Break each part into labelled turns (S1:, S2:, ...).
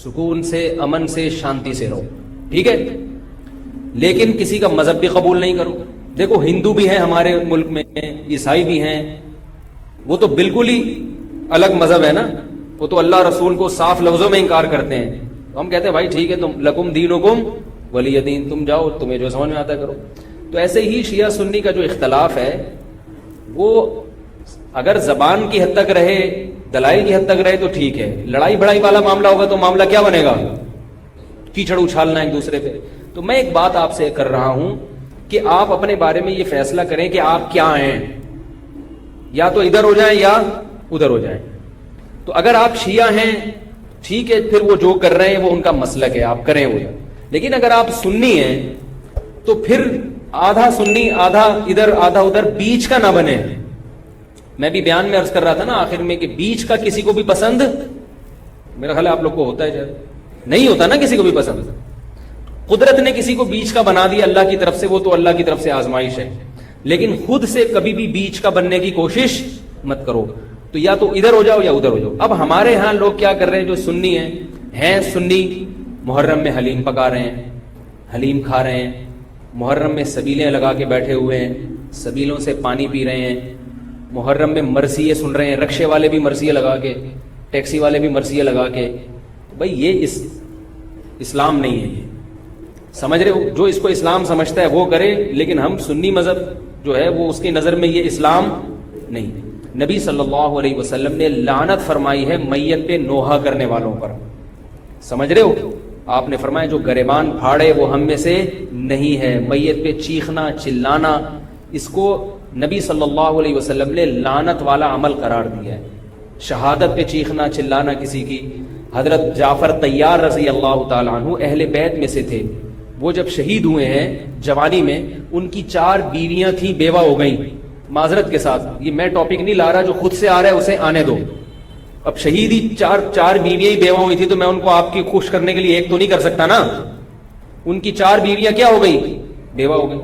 S1: سکون سے، امن سے، شانتی سے رہو، ٹھیک ہے، لیکن کسی کا مذہب بھی قبول نہیں کرو. دیکھو ہندو بھی ہیں ہمارے ملک میں، عیسائی بھی ہیں، وہ تو بالکل ہی الگ مذہب ہے نا، وہ تو اللہ رسول کو صاف لفظوں میں انکار کرتے ہیں. ہم کہتے ہیں بھائی ٹھیک ہے، تم لکم دینکم ولی دین، تم جاؤ، تمہیں جو سمجھ میں آتا ہے کرو. تو ایسے ہی شیعہ سنی کا جو اختلاف ہے وہ اگر زبان کی حد تک رہے، دلائل کی حد تک رہے تو ٹھیک ہے. لڑائی بڑائی والا معاملہ ہوگا تو معاملہ کیا بنے گا؟ کیچڑ اچھالنا ایک دوسرے پہ. تو میں ایک بات آپ سے کر رہا ہوں کہ آپ اپنے بارے میں یہ فیصلہ کریں کہ آپ کیا ہیں، یا تو ادھر ہو جائیں یا ادھر ہو جائیں. تو اگر آپ شیعہ ہیں ٹھیک ہے، پھر وہ جو کر رہے ہیں وہ ان کا مسلک ہے، آپ کریں وہ. لیکن اگر آپ سنی ہیں تو پھر آدھا سنی آدھا ادھر آدھا ادھر، بیچ کا نہ بنے. میں بھی بیان میں عرض کر رہا تھا نا آخر میں کہ بیچ کا کسی کو بھی پسند، میرا خیال ہے آپ لوگ کو ہوتا ہے شاید نہیں ہوتا نا کسی کو بھی پسند. قدرت نے کسی کو بیچ کا بنا دیا اللہ کی طرف سے، وہ تو اللہ کی طرف سے آزمائش ہے، لیکن خود سے کبھی بھی بیچ کا بننے کی کوشش مت کرو. تو یا تو ادھر ہو جاؤ یا ادھر ہو جاؤ. اب ہمارے ہاں لوگ کیا کر رہے ہیں جو سنی ہیں سنی، محرم میں حلیم پکا رہے ہیں، حلیم کھا رہے ہیں، محرم میں سبیلیں لگا کے بیٹھے ہوئے ہیں، سبیلوں سے پانی پی رہے ہیں، محرم میں مرثیے سن رہے ہیں، رکشے والے بھی مرثیے لگا کے، ٹیکسی والے بھی مرثیے لگا کے. بھائی یہ اسلام نہیں ہے، یہ سمجھ رہے ہو؟ جو اس کو اسلام سمجھتا ہے وہ کرے، لیکن ہم سنی مذہب جو ہے وہ اس کی نظر میں یہ اسلام نہیں. نبی صلی اللہ علیہ وسلم نے لعنت فرمائی ہے میت پہ نوحہ کرنے والوں پر، سمجھ رہے ہو؟ آپ نے فرمایا جو گریبان پھاڑے وہ ہم میں سے نہیں ہے. میت پہ چیخنا چلانا، اس کو نبی صلی اللہ علیہ وسلم نے لعنت والا عمل قرار دیا ہے. شہادت پہ چیخنا چلانا کسی کی. حضرت جعفر طیار رضی اللہ تعالیٰ عنہ اہل بیت میں سے تھے، وہ جب شہید ہوئے ہیں جوانی میں، ان کی 4 بیویاں تھیں، بیوہ ہو گئیں. معذرت کے ساتھ یہ میں ٹاپک نہیں لا رہا، جو خود سے آ رہا ہے اسے آنے دو. اب شہید ہی چار بیویاں ہی بیوہ ہوئی تھی تو میں ان کو آپ کی خوش کرنے کے لیے ایک تو نہیں کر سکتا نا. ان کی 4 بیویاں کیا ہو گئی؟ بیوہ ہو گئی.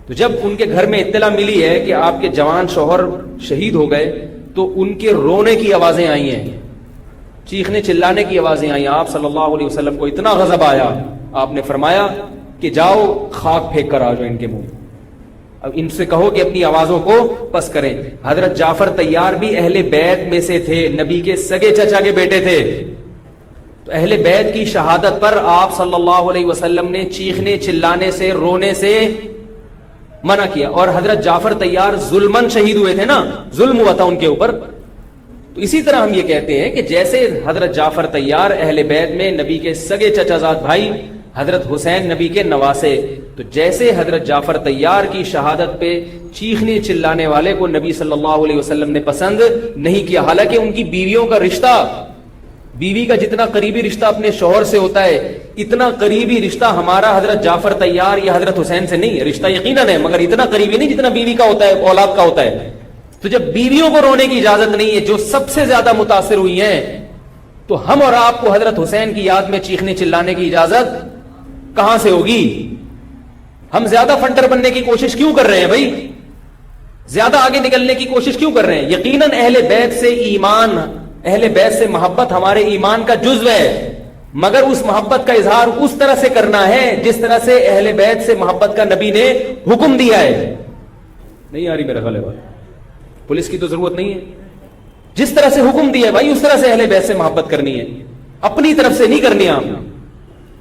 S1: تو جب ان کے گھر میں اطلاع ملی ہے کہ آپ کے جوان شوہر شہید ہو گئے تو ان کے رونے کی آوازیں آئی ہیں، چیخنے چلانے کی آوازیں آئی. آپ صلی اللہ علیہ وسلم کو اتنا غضب آیا، آپ نے فرمایا کہ جاؤ خاک پھینک کر آ جاؤ ان کے منہ، اب ان سے کہو کہ اپنی آوازوں کو پس کریں. حضرت جعفر طیار بھی اہل بیت میں سے تھے، نبی کے سگے چچا کے بیٹے تھے. تو اہل بیت کی شہادت پر آپ صلی اللہ علیہ وسلم نے چیخنے چلانے سے، رونے سے منع کیا. اور حضرت جعفر طیار ظلمن شہید ہوئے تھے نا، ظلم ہوا تھا ان کے اوپر. تو اسی طرح ہم یہ کہتے ہیں کہ جیسے حضرت جعفر طیار اہل بیت میں نبی کے سگے چچا زاد بھائی، حضرت حسین نبی کے نواسے، تو جیسے حضرت جعفر طیار کی شہادت پہ چیخنے چلانے والے کو نبی صلی اللہ علیہ وسلم نے پسند نہیں کیا. حالانکہ ان کی بیویوں کا رشتہ، بیوی کا جتنا قریبی رشتہ اپنے شوہر سے ہوتا ہے، اتنا قریبی رشتہ ہمارا حضرت جعفر طیار یا حضرت حسین سے نہیں ہے. رشتہ یقیناً ہے مگر اتنا قریبی نہیں جتنا بیوی کا ہوتا ہے، اولاد کا ہوتا ہے. تو جب بیویوں کو رونے کی اجازت نہیں ہے جو سب سے زیادہ متاثر ہوئی ہیں، تو ہم اور آپ کو حضرت حسین کی یاد میں چیخنے چلانے کی اجازت کہاں سے ہوگی؟ ہم زیادہ فنٹر بننے کی کوشش کیوں کر رہے ہیں بھائی؟ زیادہ آگے نکلنے کی کوشش کیوں کر رہے ہیں؟ یقیناً اہل بیت سے ایمان، اہل بیت سے محبت ہمارے ایمان کا جزو ہے، مگر اس محبت کا اظہار اس طرح سے کرنا ہے جس طرح سے اہل بیت سے محبت کا نبی نے حکم دیا ہے. نہیں آ رہی میرا خیال ہے، پولیس کی تو ضرورت نہیں ہے. جس طرح سے حکم دیا ہے بھائی اس طرح سے اہل بیت سے محبت کرنی ہے، اپنی طرف سے نہیں کرنی. آپ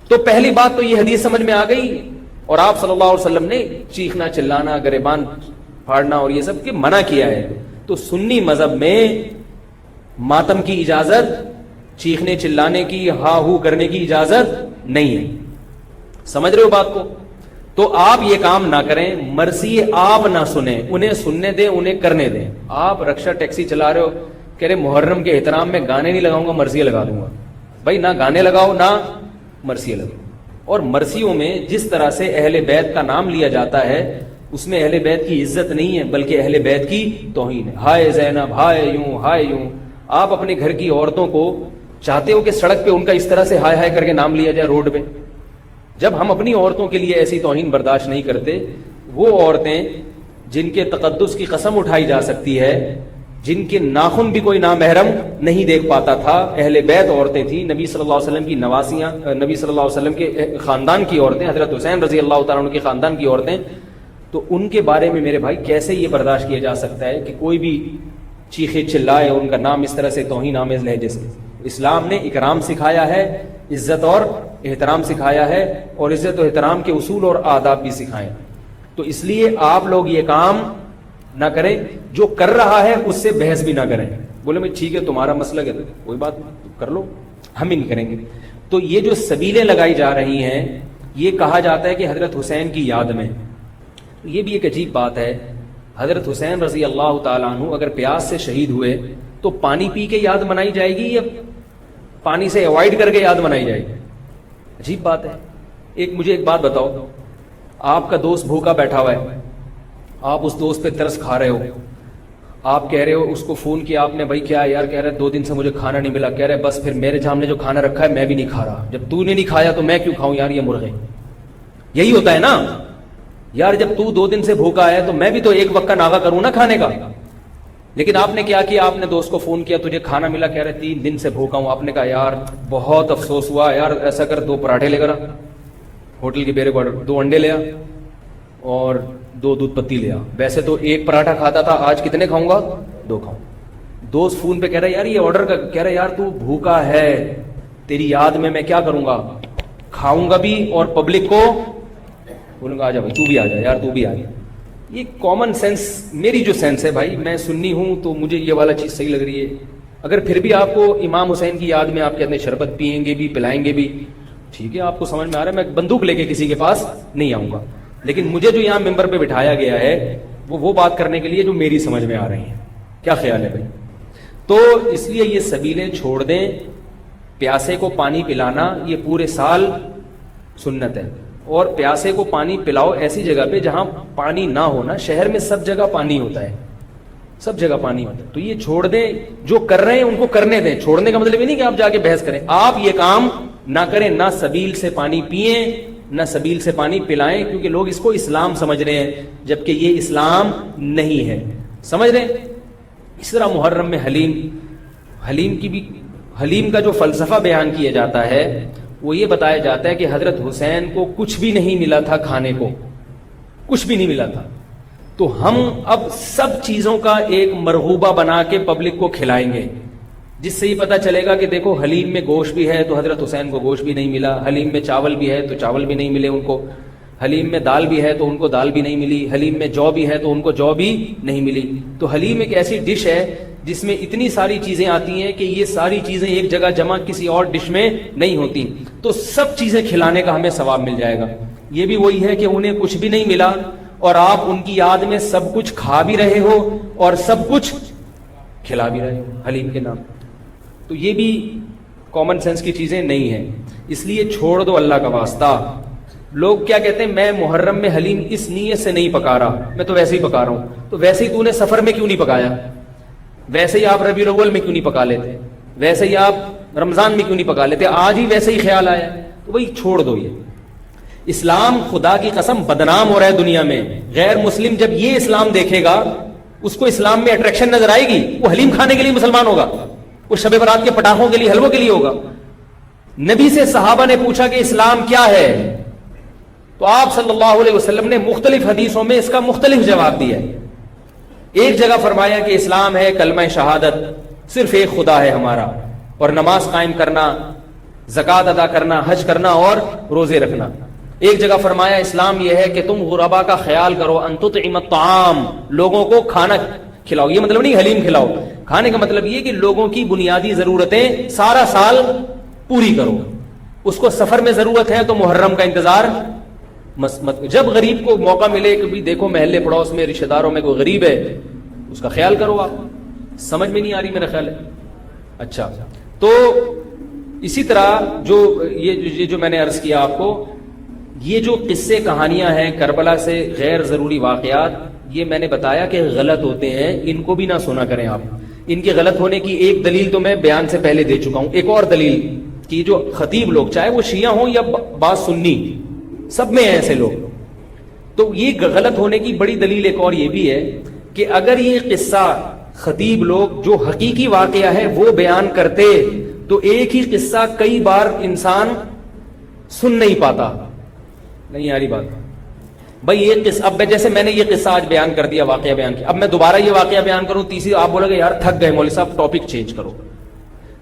S1: تو پہلی بات تو یہ حدیث سمجھ میں آ گئی. اور آپ صلی اللہ علیہ وسلم نے چیخنا چلانا، گریبان پھاڑنا اور یہ سب کے منع کیا ہے. تو سنی مذہب میں ماتم کی اجازت، چیخنے چلانے کی، ہا ہو کرنے کی اجازت نہیں ہے. سمجھ رہے ہو بات کو؟ تو آپ یہ کام نہ کریں، مرثی آپ نہ سنیں، انہیں سننے دیں، انہیں کرنے دیں. آپ رکشہ ٹیکسی چلا رہے ہو، کہہ رہے محرم کے احترام میں گانے نہیں لگاؤں گا، مرثیے لگا دوں گا. بھائی نہ گانے لگاؤ نہ مرثیے لگاؤ. اور مرثیوں میں جس طرح سے اہل بیت کا نام لیا جاتا ہے اس میں اہل بیت کی عزت نہیں ہے بلکہ اہل بیت کی توہین ہے. ہائے زینب، ہائے یوں، ہائے یوں. آپ اپنے گھر کی عورتوں کو چاہتے ہو کہ سڑک پہ ان کا اس طرح سے ہائے ہائے کر کے نام لیا جائے روڈ پہ؟ جب ہم اپنی عورتوں کے لیے ایسی توہین برداشت نہیں کرتے، وہ عورتیں جن کے تقدس کی قسم اٹھائی جا سکتی ہے جن کے ناخن بھی کوئی نامحرم نہیں دیکھ پاتا تھا، اہل بیت عورتیں تھیں، نبی صلی اللہ علیہ وسلم کی نواسیاں، نبی صلی اللہ علیہ وسلم کے خاندان کی عورتیں، حضرت حسین رضی اللہ تعالیٰ عنہ کے خاندان کی عورتیں، تو ان کے بارے میں میرے بھائی کیسے یہ برداشت کیا جا سکتا ہے کہ کوئی بھی چیخے چلائے اور ان کا نام اس طرح سے توہین آمیز لہجے سے؟ اسلام نے اکرام سکھایا ہے، عزت اور احترام سکھایا ہے، اور عزت و احترام کے اصول اور آداب بھی سکھائے. تو اس لیے آپ لوگ یہ کام نہ کریں، جو کر رہا ہے اس سے بحث بھی نہ کریں. بولے میں ٹھیک ہے تمہارا مسلک ہے کوئی بات کر لو، ہم ہی نہیں کریں گے. تو یہ جو سبیلیں لگائی جا رہی ہیں، یہ کہا جاتا ہے کہ حضرت حسین کی یاد میں. یہ بھی ایک عجیب بات ہے، حضرت حسین رضی اللہ تعالیٰ عنہ اگر پیاس سے شہید ہوئے تو پانی پی کے یاد منائی جائے گی یا پانی سے اوائڈ کر کے یاد منائی جائے گی؟ عجیب بات ہے. مجھے ایک بات بتاؤ، آپ کا دوست بھوکا بیٹھا ہوا ہے، آپ اس دوست پہ ترس کھا رہے ہو، آپ کہہ رہے ہو، اس کو فون کیا آپ نے، بھائی کیا ہے یار؟ کہہ رہے 2 دن سے مجھے کھانا نہیں ملا. کہہ رہے بس پھر میرے سامنے جو کھانا رکھا ہے میں بھی نہیں کھا رہا، جب تو نے نہیں کھایا تو میں کیوں کھاؤں یار یہ مرغے؟ یہی ہوتا ہے نا یار، جب تو 2 دن سے بھوکا ہے تو میں بھی تو ایک وقت کا ناغہ کروں نا کھانے کا. لیکن آپ نے کیا کیا؟ آپ نے دوست کو فون کیا، تجھے کھانا ملا؟ کہہ رہے 3 دن سے بھوکا ہوں. آپ نے کہا یار بہت افسوس ہوا یار، ایسا کر 2 پراٹھے لے کر ہوٹل کے بیرے کو 2 انڈے لے آ اور 2 دودھ پتی لے آ. ویسے تو 1 پراٹھا کھاتا تھا، آج کتنے کھاؤں گا؟ 2 کھاؤں. دوست فون پہ کہہ رہا ہے یار یہ آرڈر کا، کہہ رہا یار تو بھوکا ہے، تیری یاد میں کیا کروں گا، کھاؤں گا بھی اور پبلک کو بولوں گا آ جا بھائی تو بھی آ جا یار تو بھی آ جا. یہ کامن سینس، میری جو سینس ہے بھائی، میں سنی ہوں تو مجھے یہ والا چیز صحیح لگ رہی ہے. اگر پھر بھی آپ کو امام حسین کی یاد میں آپ کہتے ہیں شربت پئیں گے بھی پلائیں گے بھی، ٹھیک ہے آپ کو سمجھ میں آ رہا ہے، میں بندوق لے کے کسی کے پاس نہیں آؤں گا. لیکن مجھے جو یہاں ممبر پہ بٹھایا گیا ہے وہ بات کرنے کے لیے جو میری سمجھ میں آ رہی ہیں. کیا خیال ہے بھائی؟ تو اس لیے یہ سبیلیں چھوڑ دیں. پیاسے کو پانی پلانا یہ پورے سال سنت ہے، اور پیاسے کو پانی پلاؤ ایسی جگہ پہ جہاں پانی نہ ہونا. شہر میں سب جگہ پانی ہوتا ہے، سب جگہ پانی ہوتا ہے. تو یہ چھوڑ دیں، جو کر رہے ہیں ان کو کرنے دیں. چھوڑنے کا مطلب یہ نہیں کہ آپ جا کے بحث کریں. آپ یہ کام نہ کریں، نہ سبیل سے پانی پئیں نہ سبیل سے پانی پلائیں، کیونکہ لوگ اس کو اسلام سمجھ رہے ہیں جبکہ یہ اسلام نہیں ہے. سمجھ رہے ہیں؟ اس طرح محرم میں حلیم کا جو فلسفہ بیان کیا جاتا ہے وہ یہ بتایا جاتا ہے کہ حضرت حسین کو کچھ بھی نہیں ملا تھا، کھانے کو کچھ بھی نہیں ملا تھا، تو ہم اب سب چیزوں کا ایک مرغوبہ بنا کے پبلک کو کھلائیں گے، جس سے یہ پتا چلے گا کہ دیکھو حلیم میں گوشت بھی ہے تو حضرت حسین کو گوشت بھی نہیں ملا، حلیم میں چاول بھی ہے تو چاول بھی نہیں ملے ان کو، حلیم میں دال بھی ہے تو ان کو دال بھی نہیں ملی، حلیم میں جو بھی ہے تو ان کو جو بھی نہیں ملی. تو حلیم ایک ایسی ڈش ہے جس میں اتنی ساری چیزیں آتی ہیں کہ یہ ساری چیزیں ایک جگہ جمع کسی اور ڈش میں نہیں ہوتی. تو سب چیزیں کھلانے کا ہمیں ثواب مل جائے گا. یہ بھی وہی ہے کہ انہیں کچھ بھی نہیں ملا اور آپ ان کی یاد میں سب کچھ کھا بھی رہے ہو اور سب کچھ کھلا بھی رہے ہو حلیم کے نام. تو یہ بھی کامن سینس کی چیزیں نہیں ہیں، اس لیے چھوڑ دو اللہ کا واسطہ. لوگ کیا کہتے ہیں، میں محرم میں حلیم اس نیت سے نہیں پکا رہا، میں تو ویسے ہی پکا رہا ہوں. تو ویسے ہی تو نے سفر میں کیوں نہیں پکایا؟ ویسے ہی آپ ربیع الاول میں کیوں نہیں پکا لیتے؟ ویسے ہی آپ رمضان میں کیوں نہیں پکا لیتے؟ آج ہی ویسے ہی خیال آیا. تو وہی چھوڑ دو. یہ اسلام خدا کی قسم بدنام ہو رہا ہے دنیا میں. غیر مسلم جب یہ اسلام دیکھے گا اس کو اسلام میں اٹریکشن نظر آئے گی، وہ حلیم کھانے کے لیے مسلمان ہوگا، وہ شب برات کے پٹاخوں کے لیے حلووں کے لیے ہوگا. نبی سے صحابہ نے پوچھا کہ اسلام کیا ہے، تو آپ صلی اللہ علیہ وسلم نے مختلف حدیثوں میں اس کا مختلف جواب دیا. ایک جگہ فرمایا کہ اسلام ہے کلمہ شہادت، صرف ایک خدا ہے ہمارا، اور نماز قائم کرنا، زکوٰۃ ادا کرنا، حج کرنا اور روزے رکھنا. ایک جگہ فرمایا اسلام یہ ہے کہ تم غربا کا خیال کرو، ان تطعم الطعام، لوگوں کو کھانا کھلاؤ. یہ مطلب نہیں حلیم کھلاؤ، کھانے کا مطلب یہ کہ لوگوں کی بنیادی ضرورتیں سارا سال پوری کرو. اس کو سفر میں ضرورت ہے تو محرم کا انتظار مت. جب غریب کو موقع ملے کہ بھی دیکھو محلے پڑوس میں رشتہ داروں میں کوئی غریب ہے اس کا خیال کرو. آپ سمجھ میں نہیں آ رہی میرا خیال ہے. اچھا، تو اسی طرح جو میں نے عرض کیا آپ کو، یہ جو قصے کہانیاں ہیں کربلا سے غیر ضروری واقعات، یہ میں نے بتایا کہ غلط ہوتے ہیں، ان کو بھی نہ سنا کریں آپ. ان کے غلط ہونے کی ایک دلیل تو میں بیان سے پہلے دے چکا ہوں. ایک اور دلیل کہ جو خطیب لوگ چاہے وہ شیعہ ہوں یا بعض سنی، سب میں ہیں ایسے لوگ. تو یہ غلط ہونے کی بڑی دلیل ایک اور یہ بھی ہے کہ اگر یہ قصہ خطیب لوگ جو حقیقی واقعہ ہے وہ بیان کرتے تو ایک ہی قصہ کئی بار انسان سن نہیں پاتا. نہیں آ رہی بات بھائی؟ یہ قصہ اب جیسے میں نے یہ قصہ آج بیان کر دیا، واقعہ بیان کیا، اب میں دوبارہ یہ واقعہ بیان کروں تیسری، آپ بولو گے یار تھک گئے مولوی صاحب، ٹاپک چینج کرو.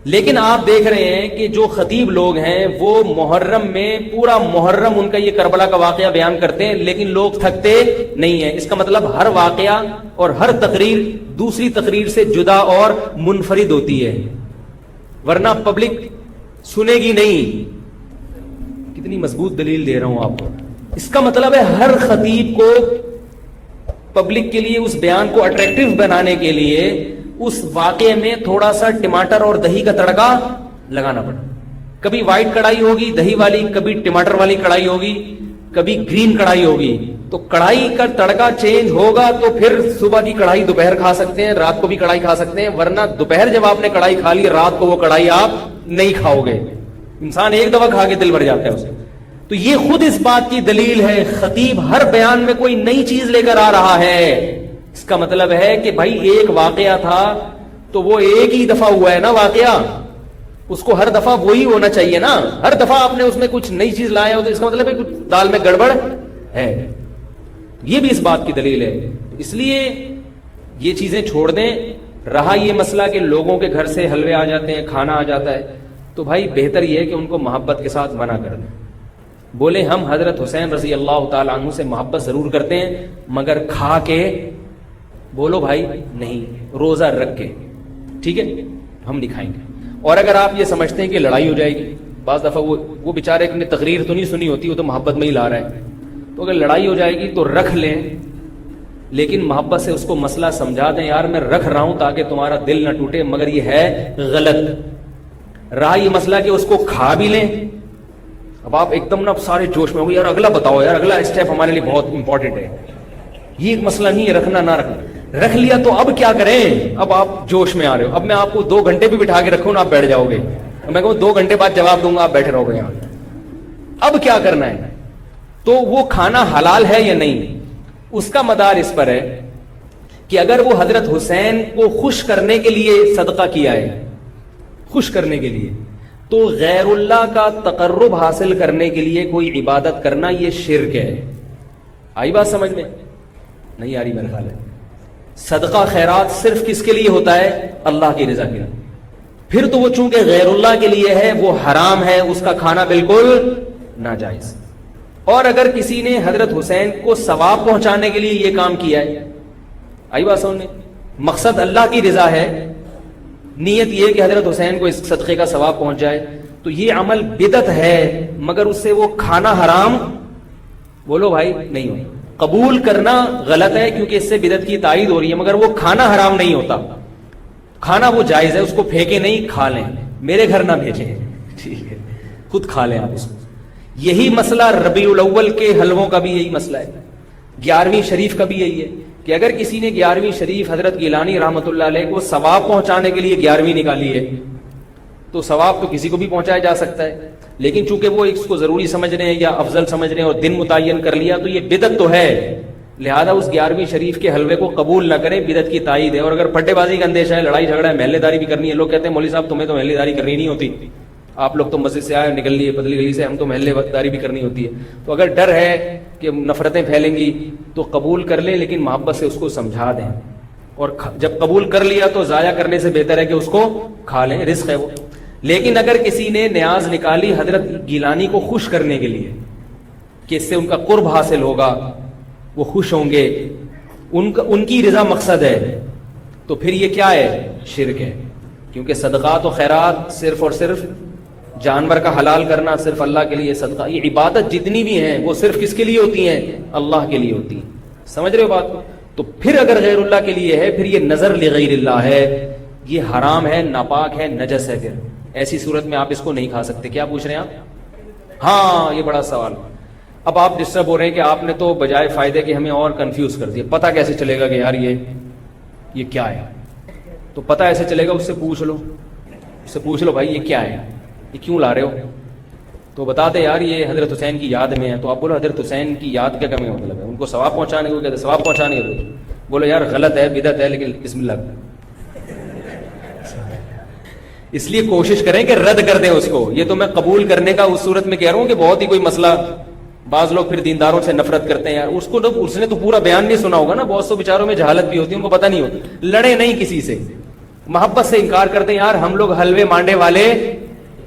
S1: لیکن آپ دیکھ رہے ہیں کہ جو خطیب لوگ ہیں وہ محرم میں پورا محرم ان کا یہ کربلا کا واقعہ بیان کرتے ہیں، لیکن لوگ تھکتے نہیں ہیں. اس کا مطلب ہر واقعہ اور ہر تقریر دوسری تقریر سے جدا اور منفرد ہوتی ہے، ورنہ پبلک سنے گی نہیں. کتنی مضبوط دلیل دے رہا ہوں آپ کو. اس کا مطلب ہے ہر خطیب کو پبلک کے لیے اس بیان کو اٹریکٹیو بنانے کے لیے اس واقعے میں تھوڑا سا ٹماٹر اور دہی کا تڑکا لگانا پڑا. کبھی وائٹ کڑھائی ہوگی دہی والی، کبھی ٹماٹر والی کڑھائی ہوگی، کبھی گرین کڑھائی ہوگی. تو کڑھائی کا تڑکا چینج ہوگا تو پھر صبح کی کڑھائی دوپہر کھا سکتے ہیں، رات کو بھی کڑھائی کھا سکتے ہیں، ورنہ دوپہر جب آپ نے کڑھائی کھا لی رات کو وہ کڑھائی آپ نہیں کھاؤ گے. انسان ایک دفعہ کھا کے دل بھر جاتا ہے اسے. تو یہ خود اس بات کی دلیل ہے خطیب ہر بیان میں کوئی نئی چیز لے کر آ رہا ہے. اس کا مطلب ہے کہ بھائی ایک واقعہ تھا تو وہ ایک ہی دفعہ ہوا ہے نا واقعہ، اس کو ہر دفعہ وہی ہونا چاہیے نا. ہر دفعہ آپ نے اس میں کچھ نئی چیز لایا ہو تو اس کا مطلب ہے کچھ دال میں گڑبڑ ہے. یہ بھی اس بات کی دلیل ہے. اس لیے یہ چیزیں چھوڑ دیں. رہا یہ مسئلہ کہ لوگوں کے گھر سے حلوے آ جاتے ہیں، کھانا آ جاتا ہے، تو بھائی بہتر یہ ہے کہ ان کو محبت کے ساتھ منع کر دیں. بولے ہم حضرت حسین رضی اللہ تعالی عنہ سے محبت ضرور کرتے ہیں مگر کھا کے بولو بھائی نہیں، روزہ رکھ کے، ٹھیک ہے ہم نہیں کھائیں گے. اور اگر آپ یہ سمجھتے ہیں کہ لڑائی ہو جائے گی، بعض دفعہ وہ بیچارے نے تقریر تو نہیں سنی ہوتی، وہ تو محبت میں ہی لا رہا ہے، تو اگر لڑائی ہو جائے گی تو رکھ لیں، لیکن محبت سے اس کو مسئلہ سمجھا دیں یار میں رکھ رہا ہوں تاکہ تمہارا دل نہ ٹوٹے مگر یہ ہے غلط. رہا یہ مسئلہ کہ اس کو کھا بھی لیں. اب آپ ایک دم نا سارے جوش میں ہو گئے، یار اگلا بتاؤ، یار اگلا اسٹیپ ہمارے لیے بہت امپورٹنٹ ہے، یہ ایک مسئلہ نہیں ہے رکھنا نہ رکھنا. رکھ لیا تو اب کیا کریں؟ اب آپ جوش میں آ رہے ہو. اب میں آپ کو 2 گھنٹے بھی بٹھا کے رکھوں نا آپ بیٹھ جاؤ گے، میں کہوں 2 گھنٹے بعد جواب دوں گا آپ بیٹھے رہو گے یہاں. اب کیا کرنا ہے؟ تو وہ کھانا حلال ہے یا نہیں، اس کا مدار اس پر ہے کہ اگر وہ حضرت حسین کو خوش کرنے کے لیے صدقہ کیا ہے، خوش کرنے کے لیے، تو غیر اللہ کا تقرب حاصل کرنے کے لیے کوئی عبادت کرنا یہ شرک ہے. آئی بات سمجھ میں؟ نہیں آ رہی میرا خیال ہے. صدقہ خیرات صرف کس کے لیے ہوتا ہے؟ اللہ کی رضا کے لیے. پھر تو وہ چونکہ غیر اللہ کے لیے ہے وہ حرام ہے، اس کا کھانا بالکل ناجائز. اور اگر کسی نے حضرت حسین کو ثواب پہنچانے کے لیے یہ کام کیا ہے، آئی بات سمجھ میں، مقصد اللہ کی رضا ہے، نیت یہ کہ حضرت حسین کو اس صدقے کا ثواب پہنچ جائے، تو یہ عمل بدعت ہے مگر اس سے وہ کھانا حرام بولو بھائی نہیں ہو. قبول کرنا غلط ہے کیونکہ اس سے بدعت کی تائید ہو رہی ہے، مگر وہ کھانا حرام نہیں ہوتا. کھانا وہ جائز ہے، اس کو پھینکے نہیں، کھا لیں، میرے گھر نہ بھیجیں، ٹھیک ہے خود کھا لیں آپ اس کو. یہی مسئلہ ربیع الاول کے حلووں کا بھی یہی مسئلہ ہے، 11ویں شریف کا بھی یہی ہے کہ اگر کسی نے 11ویں شریف حضرت گیلانی رحمۃ اللہ علیہ کو ثواب پہنچانے کے لیے 11ویں نکالی ہے تو ثواب تو کسی کو بھی پہنچایا جا سکتا ہے، لیکن چونکہ وہ اس کو ضروری سمجھ رہے ہیں یا افضل سمجھ رہے ہیں اور دن متعین کر لیا تو یہ بدعت تو ہے، لہذا اس 11ویں شریف کے حلوے کو قبول نہ کریں، بدعت کی تائید ہے. اور اگر پھٹے بازی کا اندیشہ ہے، لڑائی جھگڑا ہے، محلے داری بھی کرنی ہے، لوگ کہتے ہیں مولوی صاحب تمہیں تو محلے داری کرنی نہیں ہوتی، آپ لوگ تو مسجد سے آئے نکل لیے پتلی گلی سے، ہم تو محلے داری بھی کرنی ہوتی ہے. تو اگر ڈر ہے کہ نفرتیں پھیلیں گی تو قبول کر لیں، لیکن محبت سے اس کو سمجھا دیں. اور جب قبول کر لیا تو ضائع کرنے سے بہتر ہے کہ اس کو کھا لیں، رزق ہے وہ. لیکن اگر کسی نے نیاز نکالی حضرت گیلانی کو خوش کرنے کے لیے کہ اس سے ان کا قرب حاصل ہوگا، وہ خوش ہوں گے، ان کی رضا مقصد ہے، تو پھر یہ کیا ہے؟ شرک ہے. کیونکہ صدقات و خیرات صرف اور صرف جانور کا حلال کرنا صرف اللہ کے لیے، صدقہ یہ عبادت جتنی بھی ہیں وہ صرف کس کے لیے ہوتی ہیں؟ اللہ کے لیے ہوتی ہیں. سمجھ رہے ہو بات کو؟ تو پھر اگر غیر اللہ کے لیے ہے پھر یہ نظر لغیر اللہ ہے، یہ حرام ہے، ناپاک ہے، نجس ہے. پھر ایسی صورت میں آپ اس کو نہیں کھا سکتے. کیا پوچھ رہے ہیں آپ؟ ہاں یہ بڑا سوال. اب آپ ڈسٹرب ہو رہے ہیں کہ آپ نے تو بجائے فائدے کے ہمیں اور کنفیوز کر دیا. پتہ کیسے چلے گا کہ یار یہ کیا ہے؟ تو پتہ ایسے چلے گا، اس سے پوچھ لو، اس سے پوچھ لو بھائی یہ کیا ہے، یہ کیوں لا رہے ہو؟ تو بتا دے یار یہ حضرت حسین کی یاد میں ہے. تو آپ بولو حضرت حسین کی یاد کیا مطلب ہے؟ ان کو ثواب پہنچانے کو کہتے ہیں، ثواب پہنچانے کو. بولو یار غلط ہے، بدعت ہے، لیکن بسم اللہ اس لیے کوشش کریں کہ رد کر دیں اس کو. یہ تو میں قبول کرنے کا اس صورت میں کہہ رہا ہوں کہ بہت ہی کوئی مسئلہ, بعض لوگ پھر دینداروں سے نفرت کرتے ہیں. یار اس نے تو پورا بیان نہیں سنا ہوگا نا, بہت سے بیچاروں میں جہالت بھی ہوتی ہے, ان کو پتہ نہیں ہوتا. لڑے نہیں کسی سے, محبت سے انکار کرتے ہیں. یار ہم لوگ حلوے مانڈے والے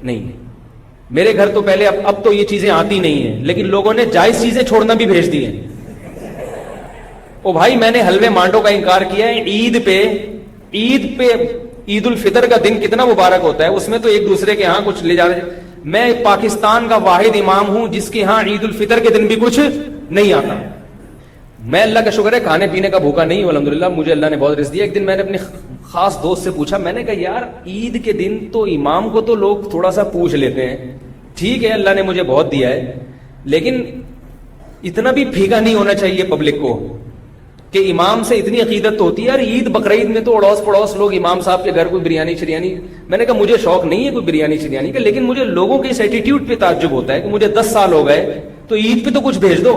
S1: نہیں. میرے گھر تو پہلے, اب تو یہ چیزیں آتی نہیں ہیں, لیکن لوگوں نے جائز چیزیں چھوڑنا بھی بھیج دی ہیں. او بھائی میں نے حلوے مانڈوں کا انکار کیا ہے. عید پہ عید الفطر کا دن کتنا مبارک ہوتا ہے, اس میں تو ایک دوسرے کے ہاں کچھ لے جا رہے. میں پاکستان کا واحد امام ہوں جس کے ہاں عید الفطر کے دن بھی کچھ نہیں آتا. میں اللہ کا شکر ہے کھانے پینے کا بھوکا نہیں ہوں الحمدللہ, مجھے اللہ نے بہت رزق دیا. ایک دن میں نے اپنے خاص دوست سے پوچھا, میں نے کہا یار عید کے دن تو امام کو تو لوگ تھوڑا سا پوچھ لیتے ہیں, ٹھیک ہے اللہ نے مجھے بہت دیا ہے, لیکن اتنا بھی پھیکا نہیں ہونا چاہیے پبلک کو کہ امام سے اتنی عقیدت تو ہوتی ہے. یار عید بقرعید میں تو اڑوس پڑوس لوگ امام صاحب کے گھر کوئی بریانی شریانی. میں نے کہا مجھے شوق نہیں ہے کوئی بریانی شریانی کا, لیکن مجھے لوگوں کے اس ایٹیٹیوڈ پہ تعجب ہوتا ہے کہ مجھے 10 سال ہو گئے تو عید پہ تو کچھ بھیج دو.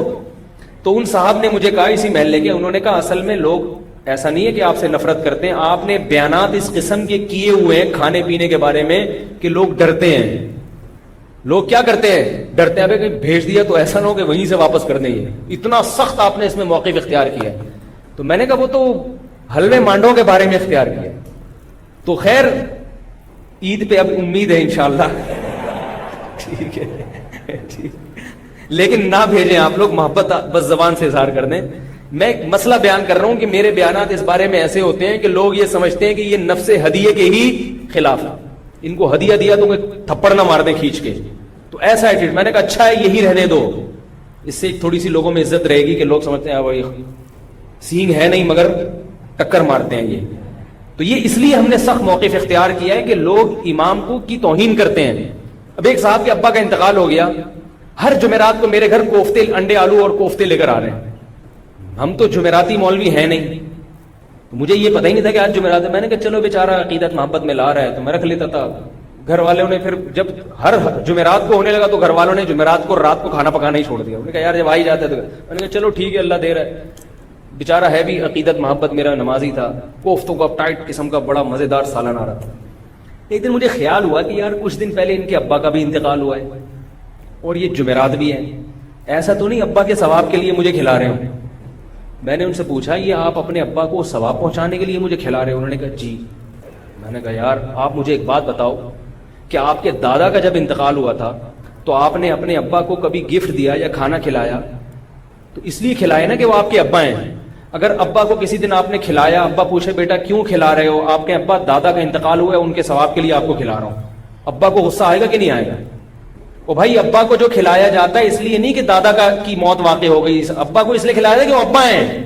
S1: تو ان صاحب نے مجھے کہا اسی محلے کے, انہوں نے کہا اصل میں لوگ ایسا نہیں ہے کہ آپ سے نفرت کرتے ہیں, آپ نے بیانات اس قسم کے کیے ہوئے ہیں کھانے پینے کے بارے میں کہ لوگ ڈرتے ہیں. لوگ کیا کرتے ہیں, ڈرتے ہیں کہ بھیج دیا تو ایسا نہ ہو کہ وہیں سے واپس کر دیں. یہ اتنا سخت آپ نے اس میں موقف اختیار کیا ہے. تو میں نے کہا وہ تو حلوے مانڈوں کے بارے میں اختیار کیا. تو خیر عید پہ اب امید ہے انشاءاللہ. ٹھیک ہے لیکن نہ بھیجیں آپ لوگ, محبت بس زبان سے اظہار کر دیں. میں ایک مسئلہ بیان کر رہا ہوں کہ میرے بیانات اس بارے میں ایسے ہوتے ہیں کہ لوگ یہ سمجھتے ہیں کہ یہ نفس ہدیے کے ہی خلاف ہے, ان کو ہدیہ دیا تو تھپڑ نہ مار دیں کھینچ کے. تو ایسا ایٹیٹیوڈ, میں نے کہا اچھا ہے یہی رہنے دو, اس سے تھوڑی سی لوگوں میں عزت رہے گی کہ لوگ سمجھتے ہیں وہی سینگ ہے نہیں مگر ٹکر مارتے ہیں یہ. تو یہ اس لیے ہم نے سخت موقف اختیار کیا ہے کہ لوگ امام کو کی توہین کرتے ہیں. اب ایک صاحب کے ابا کا انتقال ہو گیا, ہر جمعرات کو میرے گھر کوفتے, انڈے آلو اور کوفتے لے کر آ رہے ہیں. ہم تو جمعراتی مولوی ہیں نہیں, مجھے یہ پتہ ہی نہیں تھا کہ آج جمعرات ہے. میں نے کہا چلو بیچارہ عقیدت محبت میں لا رہا ہے تو میں رکھ لیتا تھا. گھر والوں نے پھر جب ہر جمعرات کو ہونے لگا تو گھر والوں نے جمعرات کو رات کو کھانا پکانا ہی چھوڑ دیا. انہوں نے کہا یار جب آ ہی جاتا ہے تو میں نے کہا چلو ٹھیک ہے اللہ دے رہا ہے. بیچارہ ہے بھی عقیدت محبت میرا نمازی تھا, کوفتوں کا ٹائٹ قسم کا بڑا مزیدار سالن آ رہا تھا. ایک دن مجھے خیال ہوا کہ یار کچھ دن پہلے ان کے ابا کا بھی انتقال ہوا ہے اور یہ جمعرات بھی ہے, ایسا تو نہیں ابا کے ثواب کے لیے مجھے کھلا رہے ہوں. میں نے ان سے پوچھا یہ آپ اپنے ابا کو ثواب پہنچانے کے لیے مجھے کھلا رہے ہو؟ انہوں نے کہا جی. میں نے کہا یار آپ مجھے ایک بات بتاؤ کہ آپ کے دادا کا جب انتقال ہوا تھا تو آپ نے اپنے ابا کو کبھی گفٹ دیا یا کھانا کھلایا؟ تو اس لیے کھلائے نا کہ وہ آپ کے ابا ہیں. اگر ابا کو کسی دن آپ نے کھلایا, ابا پوچھے بیٹا کیوں کھلا رہے ہو, آپ کے ابا دادا کا انتقال ہوا ہے ان کے ثواب کے لیے آپ کو کھلا رہا ہوں, ابا کو غصہ آئے گا کہ نہیں آئے گا؟ وہ بھائی ابا کو جو کھلایا جاتا ہے اس لیے نہیں کہ دادا کی موت واقع ہو گئی, ابا کو اس لیے کھلایا جاتا ہے کہ وہ ابا ہیں.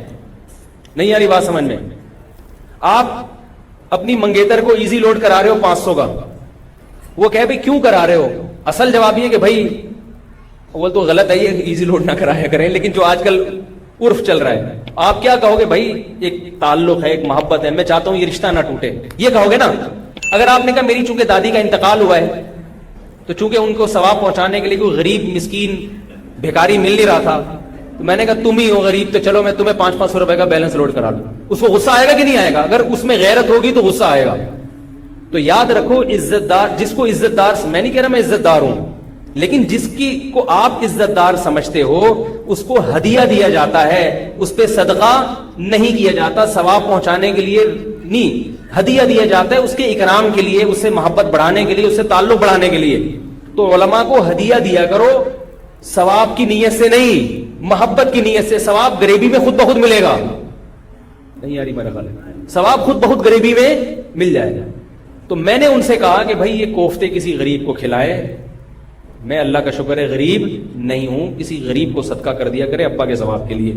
S1: نہیں آ رہی بات سمجھ میں؟ آپ اپنی منگیتر کو ایزی لوڈ کرا رہے ہو 500 کا, وہ کہے بھائی کیوں کرا رہے ہو, اصل جواب یہ کہ بھائی وہ تو غلط ہے یہ ایزی لوڈ نہ کرایا کریں, لیکن جو آج کل عرف چل رہا ہے آپ کیا کہو گے بھائی ایک تعلق ہے, ایک محبت ہے, میں چاہتا ہوں یہ رشتہ نہ ٹوٹے, یہ کہو گے نا. اگر آپ نے کہا میری چونکہ دادی کا انتقال ہوا ہے تو چونکہ ان کو ثواب پہنچانے کے لیے کوئی غریب مسکین بھیکاری مل نہیں رہا تھا تو میں نے کہا تم ہی ہو غریب تو چلو میں تمہیں 500 روپے کا بیلنس لوڈ کرا دوں, اس کو غصہ آئے گا کہ نہیں آئے گا؟ اگر اس میں غیرت ہوگی تو غصہ آئے گا. تو یاد رکھو عزت دار, جس کو عزت دار, میں نہیں کہہ رہا میں عزت دار ہوں, لیکن جس کی کو آپ عزت دار سمجھتے ہو اس کو ہدیہ دیا جاتا ہے, اس پہ صدقہ نہیں کیا جاتا, ثواب پہنچانے کے لیے نہیں, ہدیہ دیا جاتا ہے اس کے اکرام کے لیے, اس سے محبت بڑھانے کے لیے, اس سے تعلق بڑھانے کے لیے. تو علماء کو ہدیہ دیا کرو ثواب کی نیت سے نہیں, محبت کی نیت سے. ثواب غریبی میں خود بخود ملے گا. نہیں یاری میرا خیال ہے ثواب خود بخود غریبی میں مل جائے گا. تو میں نے ان سے کہا کہ بھائی یہ کوفتے کسی غریب کو کھلائے, میں اللہ کا شکر ہے غریب نہیں ہوں, کسی غریب کو صدقہ کر دیا کرے ابا کے ثواب کے لیے.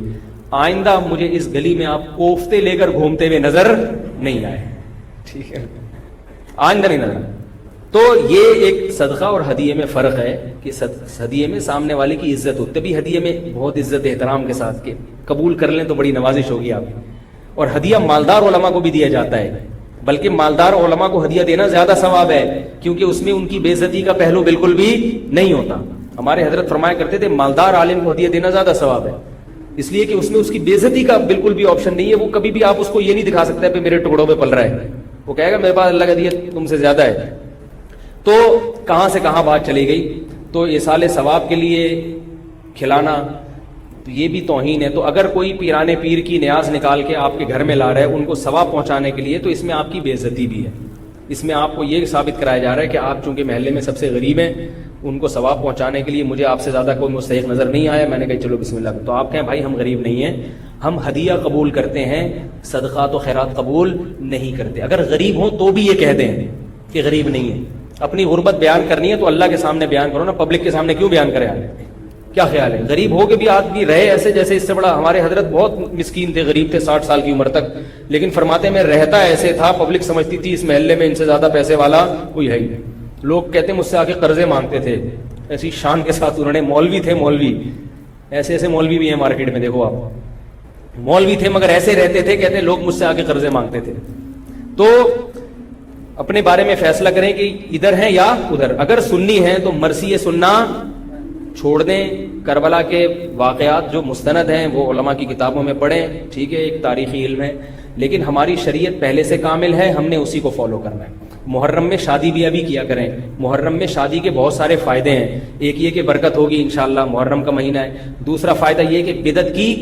S1: آئندہ مجھے اس گلی میں آپ کوفتے لے کر گھومتے ہوئے نظر نہیں آئے, ٹھیک ہے, آئندہ نہیں نظر. تو یہ ایک صدقہ اور ہدیے میں فرق ہے کہ ہدیے میں سامنے والے کی عزت ہوتی, تبھی ہدیے میں بہت عزت احترام کے ساتھ کہ قبول کر لیں تو بڑی نوازش ہوگی آپ. اور ہدیہ مالدار علماء کو بھی دیا جاتا ہے, بلکہ مالدار علماء کو ہدیہ دینا زیادہ ثواب ہے کیونکہ اس میں ان کی بے عزتی کا پہلو بالکل بھی نہیں ہوتا. ہمارے حضرت فرمایا کرتے تھے مالدار عالم کو ہدیہ دینا زیادہ ثواب ہے, اس لیے کہ اس میں اس کی بے عزتی کا بالکل بھی آپشن نہیں ہے. وہ کبھی بھی آپ اس کو یہ نہیں دکھا سکتے کہ میرے ٹکڑوں پہ پل رہا ہے, وہ کہے گا میرے پاس اللہ کا دیا تم سے زیادہ ہے, تو کہاں سے کہاں بات چلی گئی. تو ایصال ثواب کے لیے کھلانا تو یہ بھی توہین ہے. تو اگر کوئی پیرانے پیر کی نیاز نکال کے آپ کے گھر میں لا رہا ہے ان کو ثواب پہنچانے کے لیے، تو اس میں آپ کی بے عزتی بھی ہے. اس میں آپ کو یہ ثابت کرایا جا رہا ہے کہ آپ چونکہ محلے میں سب سے غریب ہیں، ان کو ثواب پہنچانے کے لیے مجھے آپ سے زیادہ کوئی مستحق نظر نہیں آیا، میں نے کہا چلو بسم اللہ. تو آپ کہیں بھائی ہم غریب نہیں ہیں، ہم ہدیہ قبول کرتے ہیں، صدقات و خیرات قبول نہیں کرتے. اگر غریب ہوں تو بھی یہ کہہ دیں کہ غریب نہیں ہے. اپنی غربت بیان کرنی ہے تو اللہ کے سامنے بیان کرو نا، پبلک کے سامنے کیوں بیان کرے؟ کیا خیال ہے؟ غریب ہو کے بھی آدمی رہے ایسے جیسے اس سے بڑا. ہمارے حضرت بہت مسکین تھے، غریب تھے 60 سال کی عمر تک، لیکن فرماتے میں رہتا ایسے تھا، پبلک سمجھتی تھی اس محلے میں ان سے زیادہ پیسے والا کوئی ہے ہی نہیں. لوگ کہتے مجھ سے آ کے قرضے مانگتے تھے، ایسی شان کے ساتھ انہوں نے. مولوی تھے، مولوی ایسے ایسے مولوی بھی ہیں مارکیٹ میں، دیکھو آپ، مولوی تھے مگر ایسے رہتے تھے، کہتے لوگ مجھ سے آ کے قرضے مانگتے تھے. تو اپنے بارے میں فیصلہ کریں کہ ادھر ہیں یا ادھر. اگر سنی ہیں تو مرثی سننا چھوڑ دیں. کربلا کے واقعات جو مستند ہیں وہ علماء کی کتابوں میں پڑھیں، ٹھیک ہے، ایک تاریخی علم ہے، لیکن ہماری شریعت پہلے سے کامل ہے، ہم نے اسی کو فالو کرنا ہے. محرم میں شادی بیاہ بھی کیا کریں. محرم میں شادی کے بہت سارے فائدے ہیں. ایک یہ کہ برکت ہوگی انشاءاللہ، محرم کا مہینہ ہے. دوسرا فائدہ یہ کہ بدعت کی،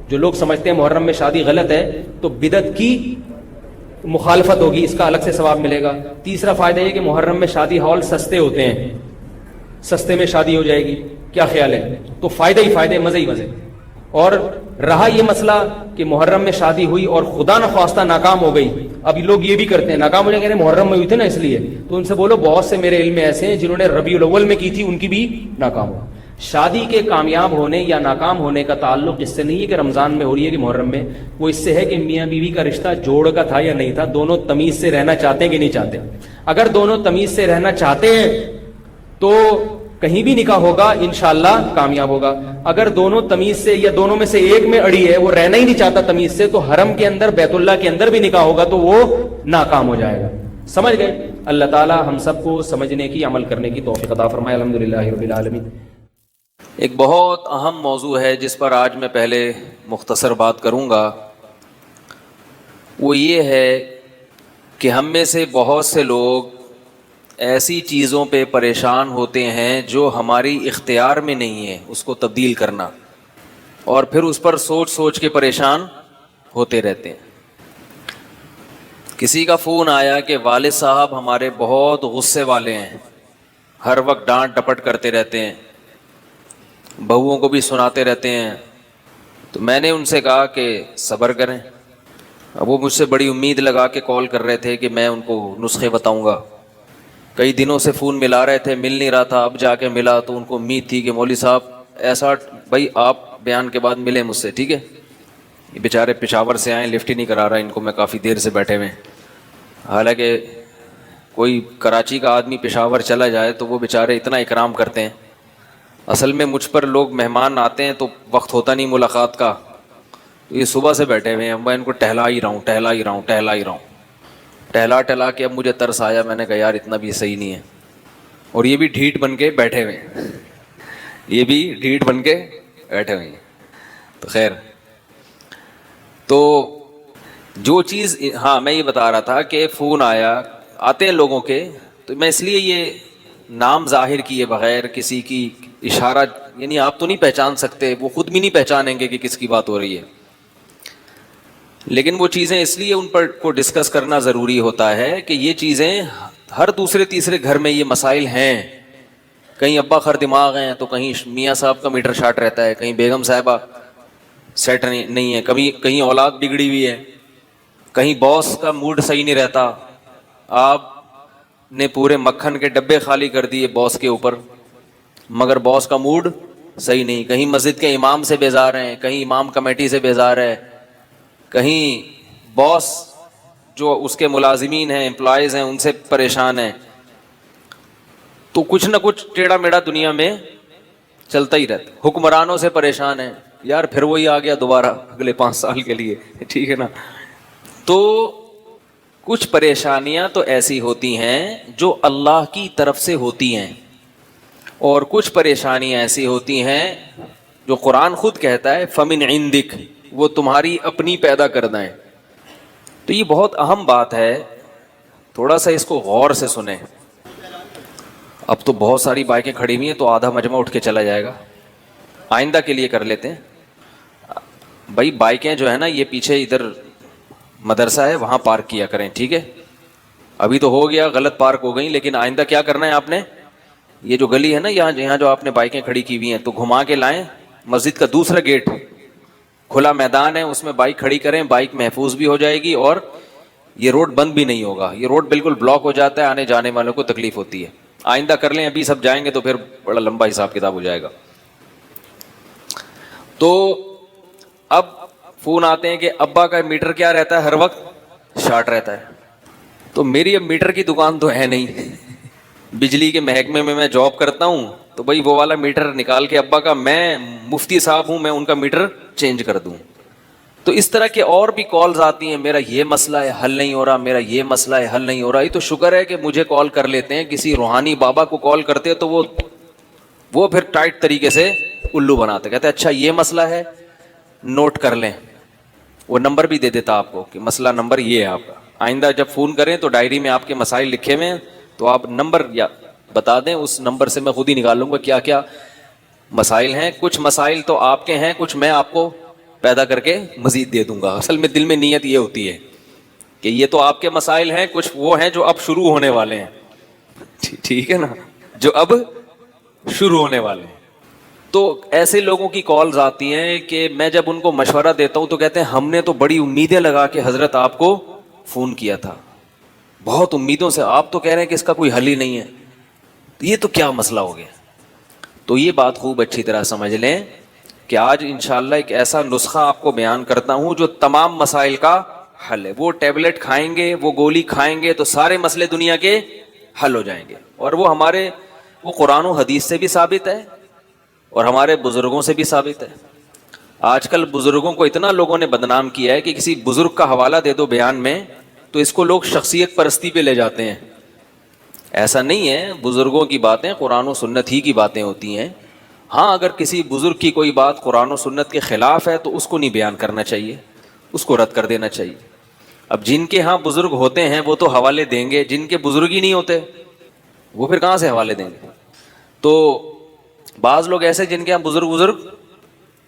S1: جو لوگ سمجھتے ہیں محرم میں شادی غلط ہے تو بدعت کی مخالفت ہوگی، اس کا الگ سے ثواب ملے گا. تیسرا فائدہ یہ کہ محرم میں شادی ہال سستے ہوتے ہیں، سستے میں شادی ہو جائے گی. کیا خیال ہے؟ تو فائدے ہی فائدے، مزے ہی مزے. اور رہا یہ مسئلہ کہ محرم میں شادی ہوئی اور خدا نخواستہ ناکام ہو گئی. اب لوگ یہ بھی کرتے ہیں، ناکام ہو جائیں، کہہ رہے محرم میں ہوئی تھی نا اس لیے. تو ان سے بولو بہت سے میرے علم میں ایسے ہیں جنہوں نے ربیع الاول میں کی تھی، ان کی بھی ناکام ہو. شادی کے کامیاب ہونے یا ناکام ہونے کا تعلق اس سے نہیں ہے کہ رمضان میں ہو رہی ہے کہ محرم میں. وہ اس سے ہے کہ میاں بیوی کا رشتہ جوڑ کا تھا یا نہیں تھا، دونوں تمیز سے رہنا چاہتے ہیں کہ نہیں چاہتے. اگر دونوں تمیز سے رہنا چاہتے ہیں تو کہیں بھی نکاح ہوگا انشاءاللہ کامیاب ہوگا. اگر دونوں تمیز سے یا دونوں میں سے ایک میں اڑی ہے، وہ رہنا ہی نہیں چاہتا تمیز سے، تو حرم کے اندر بیت اللہ کے اندر بھی نکاح ہوگا تو وہ ناکام ہو جائے گا. سمجھ گئے؟ اللہ تعالی ہم سب کو سمجھنے کی، عمل کرنے کی توفیق عطا فرمائے. الحمدللہ رب العالمین. ایک بہت اہم موضوع ہے جس پر آج میں پہلے مختصر بات کروں گا. وہ یہ ہے کہ ہم میں سے بہت سے لوگ ایسی چیزوں پہ پریشان ہوتے ہیں جو ہماری اختیار میں نہیں ہے اس کو تبدیل کرنا، اور پھر اس پر سوچ سوچ کے پریشان ہوتے رہتے ہیں. کسی کا فون آیا کہ والد صاحب ہمارے بہت غصے والے ہیں، ہر وقت ڈانٹ ڈپٹ کرتے رہتے ہیں، بہوؤں کو بھی سناتے رہتے ہیں. تو میں نے ان سے کہا کہ صبر کریں. اب وہ مجھ سے بڑی امید لگا کے کال کر رہے تھے کہ میں ان کو نسخے بتاؤں گا. کئی دنوں سے فون ملا رہے تھے، مل نہیں رہا تھا. اب جا کے ملا تو ان کو امید تھی کہ مولوی صاحب ایسا، بھائی آپ بیان کے بعد ملیں مجھ سے، ٹھیک ہے. یہ بیچارے پشاور سے آئے، لفٹ ہی نہیں کرا رہا ان کو، میں کافی دیر سے بیٹھے ہوئے. حالانکہ کوئی کراچی کا آدمی پشاور چلا جائے تو وہ بیچارے اتنا اکرام کرتے ہیں. اصل میں مجھ پر لوگ مہمان آتے ہیں تو وقت ہوتا نہیں ملاقات کا. یہ صبح سے بیٹھے ہوئے ہیں، میں ان کو ٹہلا ہی رہا ہوں. ٹہلا کے اب مجھے ترس آیا. میں نے کہا یار اتنا بھی صحیح نہیں ہے. اور یہ بھی ڈھیٹ بن کے بیٹھے ہوئے ہیں. تو خیر، تو جو چیز، ہاں میں یہ بتا رہا تھا کہ فون آتے ہیں لوگوں کے، تو میں اس لیے یہ نام ظاہر کیے بغیر کسی کی اشارہ، یعنی آپ تو نہیں پہچان سکتے، وہ خود بھی نہیں پہچانیں گے کہ کس کی بات ہو رہی ہے، لیکن وہ چیزیں اس لیے ان پر کو ڈسکس کرنا ضروری ہوتا ہے کہ یہ چیزیں ہر دوسرے تیسرے گھر میں یہ مسائل ہیں. کہیں ابا خر دماغ ہیں تو کہیں میاں صاحب کا میٹر شاٹ رہتا ہے، کہیں بیگم صاحبہ سیٹ نہیں ہے، کہیں اولاد بگڑی ہوئی ہے، کہیں باس کا موڈ صحیح نہیں رہتا. آپ نے پورے مکھن کے ڈبے خالی کر دیے باس کے اوپر، مگر باس کا موڈ صحیح نہیں. کہیں مسجد کے امام سے بیزار ہیں، کہیں امام کمیٹی سے بیزار ہے، کہیں باس جو اس کے ملازمین ہیں، امپلائیز ہیں، ان سے پریشان ہیں. تو کچھ نہ کچھ ٹیڑھا میڑھا دنیا میں چلتا ہی رہتا. حکمرانوں سے پریشان ہیں، یار پھر وہی آ گیا دوبارہ اگلے 5 سال کے لیے، ٹھیک ہے نا. تو کچھ پریشانیاں تو ایسی ہوتی ہیں جو اللہ کی طرف سے ہوتی ہیں، اور کچھ پریشانیاں ایسی ہوتی ہیں جو قرآن خود کہتا ہے فَمِنْ عِنْدِكَ، وہ تمہاری اپنی پیدا کردہ ہیں. تو یہ بہت اہم بات ہے، تھوڑا سا اس کو غور سے سنیں. اب تو بہت ساری بائکیں کھڑی ہوئی ہیں تو آدھا مجمع اٹھ کے چلا جائے گا. آئندہ کے لیے کر لیتے ہیں بھائی, بائکیں جو ہے نا یہ پیچھے ادھر مدرسہ ہے وہاں پارک کیا کریں, ٹھیک ہے؟ ابھی تو ہو گیا, غلط پارک ہو گئی, لیکن آئندہ کیا کرنا ہے آپ نے, یہ جو گلی ہے نا یہاں جو آپ نے بائکیں کھڑی کی ہوئی ہیں تو گھما کے لائیں, مسجد کا دوسرا گیٹ کھلا میدان ہے اس میں بائک کھڑی کریں, بائک محفوظ بھی ہو جائے گی اور یہ روڈ بند بھی نہیں ہوگا. یہ روڈ بالکل بلاک ہو جاتا ہے, آنے جانے والوں کو تکلیف ہوتی ہے. آئندہ کر لیں, ابھی سب جائیں گے تو پھر بڑا لمبا حساب کتاب ہو جائے گا. تو اب فون آتے ہیں کہ ابا کا میٹر کیا رہتا ہے, ہر وقت شارٹ رہتا ہے. تو میری اب میٹر کی دکان تو ہے نہیں, بجلی کے محکمے میں جاب کرتا ہوں, تو بھائی وہ والا میٹر نکال کے ابا کا, میں مفتی صاحب ہوں, میں ان کا میٹر چینج کر دوں. تو اس طرح کے اور بھی کالز آتی ہیں, میرا یہ مسئلہ ہے حل نہیں ہو رہا, میرا یہ مسئلہ ہے حل نہیں ہو رہا. یہ تو شکر ہے کہ مجھے کال کر لیتے ہیں, کسی روحانی بابا کو کال کرتے تو وہ پھر ٹائٹ طریقے سے الو بناتے, کہتے اچھا یہ مسئلہ ہے, نوٹ کر لیں. وہ نمبر بھی دے دیتا آپ کو کہ مسئلہ نمبر یہ ہے آپ کا, آئندہ جب فون کریں تو ڈائری میں آپ کے مسائل لکھے ہوئے ہیں, تو آپ نمبر یا بتا دیں, اس نمبر سے میں خود ہی نکال لوں گا کیا کیا مسائل ہیں. کچھ مسائل تو آپ کے ہیں, کچھ میں آپ کو پیدا کر کے مزید دے دوں گا. اصل میں دل میں نیت یہ ہوتی ہے کہ یہ تو آپ کے مسائل ہیں, کچھ وہ ہیں جو اب شروع ہونے والے ہیں, ٹھیک ہے نا, جو اب شروع ہونے والے ہیں. تو ایسے لوگوں کی کالز آتی ہیں کہ میں جب ان کو مشورہ دیتا ہوں تو کہتے ہیں ہم نے تو بڑی امیدیں لگا کے حضرت آپ کو فون کیا تھا, بہت امیدوں سے, آپ تو کہہ رہے ہیں کہ اس کا کوئی حل ہی نہیں ہے, یہ تو کیا مسئلہ ہو گیا. تو یہ بات خوب اچھی طرح سمجھ لیں کہ آج انشاءاللہ ایک ایسا نسخہ آپ کو بیان کرتا ہوں جو تمام مسائل کا حل ہے. وہ ٹیبلٹ کھائیں گے, وہ گولی کھائیں گے تو سارے مسئلے دنیا کے حل ہو جائیں گے. اور وہ قرآن و حدیث سے بھی ثابت ہے اور ہمارے بزرگوں سے بھی ثابت ہے. آج کل بزرگوں کو اتنا لوگوں نے بدنام کیا ہے کہ کسی بزرگ کا حوالہ دے دو بیان میں تو اس کو لوگ شخصیت پرستی پہ لے جاتے ہیں. ایسا نہیں ہے, بزرگوں کی باتیں قرآن و سنت ہی کی باتیں ہوتی ہیں. ہاں اگر کسی بزرگ کی کوئی بات قرآن و سنت کے خلاف ہے تو اس کو نہیں بیان کرنا چاہیے, اس کو رد کر دینا چاہیے. اب جن کے ہاں بزرگ ہوتے ہیں وہ تو حوالے دیں گے, جن کے بزرگ ہی نہیں ہوتے وہ پھر کہاں سے حوالے دیں گے. تو بعض لوگ ایسے جن کے یہاں بزرگ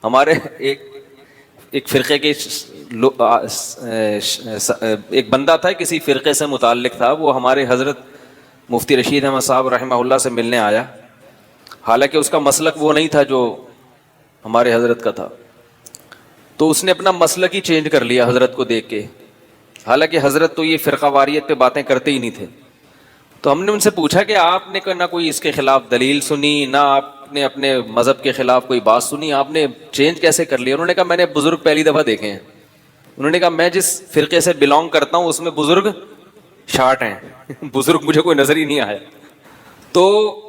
S1: ہمارے ایک فرقے کے ایک بندہ تھا, کسی فرقے سے متعلق تھا, وہ ہمارے حضرت مفتی رشید احمد صاحب رحمہ اللہ سے ملنے آیا. حالانکہ اس کا مسلک وہ نہیں تھا جو ہمارے حضرت کا تھا, تو اس نے اپنا مسلک ہی چینج کر لیا حضرت کو دیکھ کے. حالانکہ حضرت تو یہ فرقہ واریت پہ باتیں کرتے ہی نہیں تھے. تو ہم نے ان سے پوچھا کہ آپ نے نہ کوئی اس کے خلاف دلیل سنی, نہ آپ نے اپنے مذہب کے خلاف کوئی بات سنی, آپ نے چینج کیسے کر لیا؟ انہوں نے کہا میں نے بزرگ پہلی دفعہ دیکھے ہیں. انہوں نے کہا میں جس فرقے سے بلونگ کرتا ہوں اس میں بزرگ شارٹ ہیں, بزرگ مجھے کوئی نظر ہی نہیں آیا. تو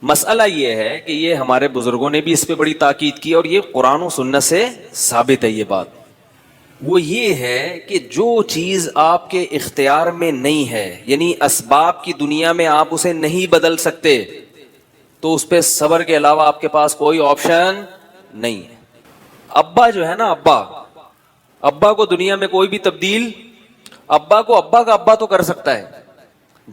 S1: مسئلہ یہ ہے کہ یہ ہمارے بزرگوں نے بھی اس پہ بڑی تاکید کی اور یہ قرآن و سنت سے ثابت ہے. یہ بات وہ یہ ہے کہ جو چیز آپ کے اختیار میں نہیں ہے, یعنی اسباب کی دنیا میں آپ اسے نہیں بدل سکتے, تو اس پہ صبر کے علاوہ آپ کے پاس کوئی آپشن نہیں ہے. ابا جو ہے نا, ابا کو دنیا میں کوئی بھی تبدیل, ابا کو ابا کا ابا تو کر سکتا ہے.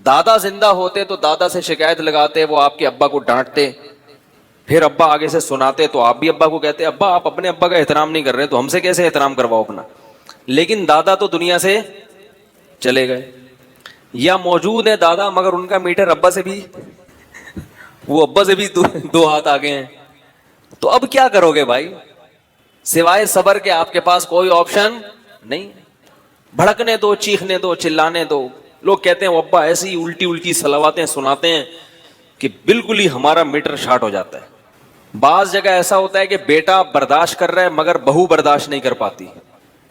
S1: دادا زندہ ہوتے تو دادا سے شکایت لگاتے, وہ آپ کے ابا کو ڈانٹتے, پھر ابا آگے سے سناتے تو آپ بھی ابا کو کہتے ابا آپ اپنے ابا کا احترام نہیں کر رہے تو ہم سے کیسے احترام کرواؤ اپنا. لیکن دادا تو دنیا سے چلے گئے, یا موجود ہے دادا مگر ان کا میٹر ابا سے بھی, وہ ابا سے بھی 2 ہاتھ آگے ہیں. تو اب کیا کرو گے بھائی, سوائے صبر کے آپ کے پاس کوئی آپشن نہیں. بھڑکنے دو, چیخنے دو, چلانے دو. لوگ کہتے ہیں وہ ابا ایسی الٹی صلواتیں سناتے ہیں کہ بالکل ہی ہمارا میٹر شارٹ ہو جاتا ہے. بعض جگہ ایسا ہوتا ہے کہ بیٹا برداشت کر رہا ہے مگر بہو برداشت نہیں کر پاتی,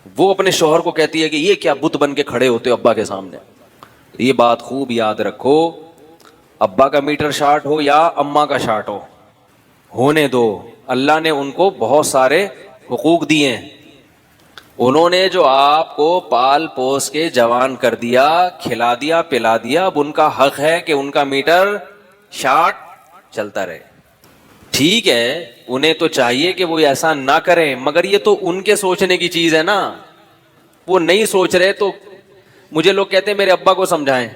S1: وہ اپنے شوہر کو کہتی ہے کہ یہ کیا بت بن کے کھڑے ہوتے ہو ابا کے سامنے. یہ بات خوب یاد رکھو, ابا کا میٹر شارٹ ہو یا اماں کا شارٹ ہو, ہونے دو. اللہ نے ان کو بہت سارے حقوق دیے ہیں. انہوں نے جو آپ کو پال پوس کے جوان کر دیا, کھلا دیا, پلا دیا, اب ان کا حق ہے کہ ان کا میٹر شارٹ چلتا رہے. ٹھیک ہے, انہیں تو چاہیے کہ وہ ایسا نہ کریں, مگر یہ تو ان کے سوچنے کی چیز ہے نا. وہ نہیں سوچ رہے تو مجھے لوگ کہتے ہیں میرے ابا کو سمجھائیں,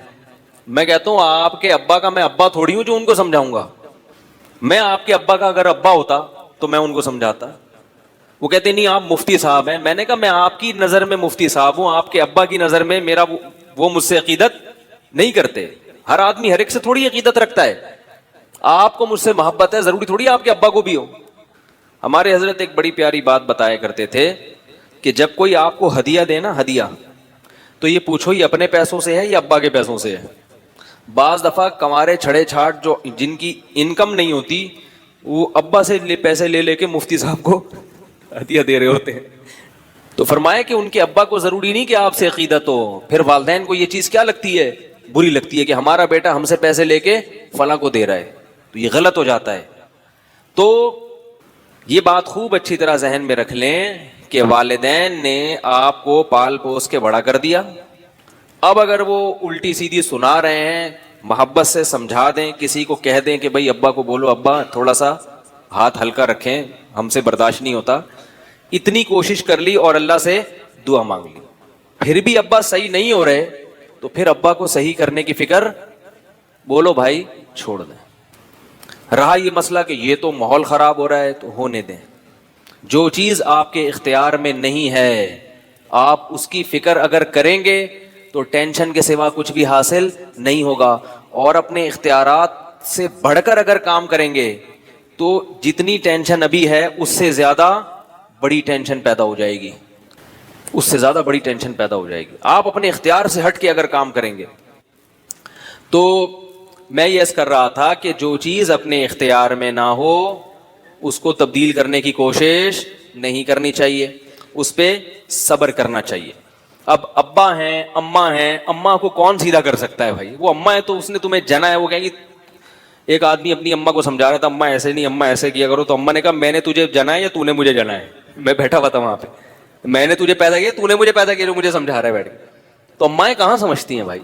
S1: میں کہتا ہوں آپ کے ابا کا میں ابا تھوڑی ہوں جو ان کو سمجھاؤں گا. میں آپ کے ابا کا اگر ابا ہوتا تو میں ان کو سمجھاتا. وہ کہتے نہیں آپ مفتی صاحب ہیں. میں نے کہا میں آپ کی نظر میں مفتی صاحب ہوں, آپ کے ابا کی نظر میں میرا وہ مجھ سے عقیدت نہیں کرتے. ہر آدمی ہر ایک سے تھوڑی عقیدت رکھتا ہے. آپ کو مجھ سے محبت ہے, ضروری تھوڑی آپ کے ابا کو بھی ہو. ہمارے حضرت ایک بڑی پیاری بات بتایا کرتے تھے کہ جب کوئی آپ کو ہدیہ دے نا, ہدیہ, تو یہ پوچھو یہ اپنے پیسوں سے ہے یا ابا کے پیسوں سے ہے. بعض دفعہ کمارے چھڑے چھاٹ جو جن کی انکم نہیں ہوتی وہ ابا سے پیسے لے لے کے مفتی صاحب کو ہدیہ دے رہے ہوتے ہیں. تو فرمایا کہ ان کے ابا کو ضروری نہیں کہ آپ سے عقیدت ہو. پھر والدین کو یہ چیز کیا لگتی ہے, بری لگتی ہے کہ ہمارا بیٹا ہم سے پیسے لے کے فلاں کو دے رہا ہے, تو یہ غلط ہو جاتا ہے. تو یہ بات خوب اچھی طرح ذہن میں رکھ لیں کہ والدین نے آپ کو پال پوس کے بڑا کر دیا. اب اگر وہ الٹی سیدھی سنا رہے ہیں, محبت سے سمجھا دیں, کسی کو کہہ دیں کہ بھائی ابا کو بولو ابا تھوڑا سا ہاتھ ہلکا رکھیں, ہم سے برداشت نہیں ہوتا. اتنی کوشش کر لی اور اللہ سے دعا مانگ لی, پھر بھی ابا صحیح نہیں ہو رہے, تو پھر ابا کو صحیح کرنے کی فکر, بولو بھائی چھوڑ دیں. رہا یہ مسئلہ کہ یہ تو ماحول خراب ہو رہا ہے, تو ہونے دیں. جو چیز آپ کے اختیار میں نہیں ہے آپ اس کی فکر اگر کریں گے تو ٹینشن کے سوا کچھ بھی حاصل نہیں ہوگا. اور اپنے اختیارات سے بڑھ کر اگر کام کریں گے تو جتنی ٹینشن ابھی ہے اس سے زیادہ بڑی ٹینشن پیدا ہو جائے گی, اس سے زیادہ بڑی ٹینشن پیدا ہو جائے گی. آپ اپنے اختیار سے ہٹ کے اگر کام کریں گے تو میں یہ عرض کر رہا تھا کہ جو چیز اپنے اختیار میں نہ ہو اس کو تبدیل کرنے کی کوشش نہیں کرنی چاہیے, اس پہ صبر کرنا چاہیے. اب ابا ہیں, اماں ہیں, اماں کو کون سیدھا کر سکتا ہے بھائی؟ وہ اماں ہے تو اس نے تمہیں جنا ہے. وہ کہیں گی, ایک آدمی اپنی اماں کو سمجھا رہا تھا اماں ایسے نہیں, اماں ایسے کیا کرو. تو اماں نے کہا میں نے تجھے جنا ہے یا تو نے مجھے جنا ہے؟ میں بیٹھا ہوا تھا وہاں پہ, میں نے تجھے پیدا کیا, تو نے مجھے پیدا کیا جو مجھے سمجھا رہا ہے بیٹھ کے. تو اماں کہاں سمجھتی ہیں بھائی؟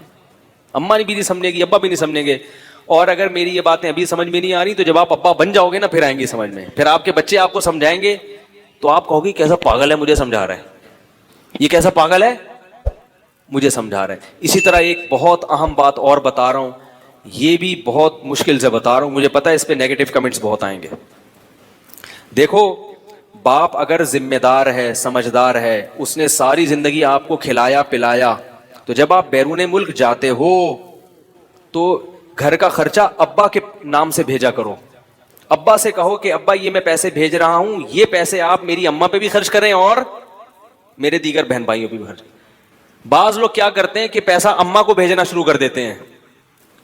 S1: اماں بھی نہیں سمجھے گی, ابا بھی نہیں سمجھیں گے. اور اگر میری یہ باتیں ابھی سمجھ میں نہیں آ رہی تو جب آپ ابا بن جاؤ گے نا پھر آئیں گی سمجھ میں. پھر آپ کے بچے آپ کو سمجھائیں گے تو آپ کہو گی کیسا پاگل ہے مجھے سمجھا رہا ہے, یہ کیسا پاگل ہے مجھے سمجھا رہا ہے. اسی طرح ایک بہت اہم بات اور بتا رہا ہوں, یہ بھی بہت مشکل سے بتا رہا ہوں, مجھے پتا ہے اس پہ نیگیٹو کمنٹس بہت آئیں گے. دیکھو باپ اگر ذمہ دار ہے, سمجھدار ہے, اس نے ساری زندگی آپ کو کھلایا پلایا, تو جب آپ بیرون ملک جاتے ہو تو گھر کا خرچہ ابا کے نام سے بھیجا کرو. ابا سے کہو کہ ابا یہ میں پیسے بھیج رہا ہوں, یہ پیسے آپ میری اماں پہ بھی خرچ کریں اور میرے دیگر بہن بھائیوں پہ بھی خرچ. بعض لوگ کیا کرتے ہیں کہ پیسہ اماں کو بھیجنا شروع کر دیتے ہیں,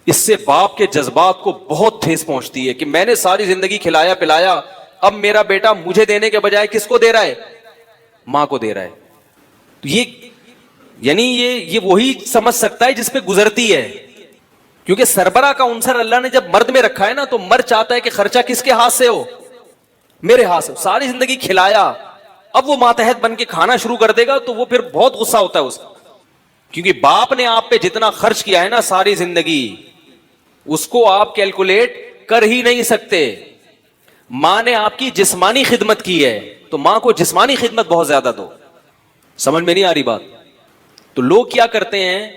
S1: اس سے باپ کے جذبات کو بہت ٹھیس پہنچتی ہے کہ میں نے ساری زندگی کھلایا پلایا, اب میرا بیٹا مجھے دینے کے بجائے کس کو دے رہا ہے, ماں کو دے رہا ہے. تو یہ وہی سمجھ سکتا ہے جس پہ گزرتی ہے, کیونکہ سربراہ کا عنصر اللہ نے جب مرد میں رکھا ہے نا تو مرد چاہتا ہے کہ خرچہ کس کے ہاتھ سے ہو, میرے ہاتھ سے. ساری زندگی کھلایا, اب وہ ماتحت بن کے کھانا شروع کر دے گا تو وہ پھر بہت غصہ ہوتا ہے اس کا, کیونکہ باپ نے آپ پہ جتنا خرچ کیا ہے نا ساری زندگی اس کو آپ کیلکولیٹ کر ہی نہیں سکتے. ماں نے آپ کی جسمانی خدمت کی ہے تو ماں کو جسمانی خدمت بہت زیادہ دو. سمجھ میں نہیں آ رہی بات؟ تو لوگ کیا کرتے ہیں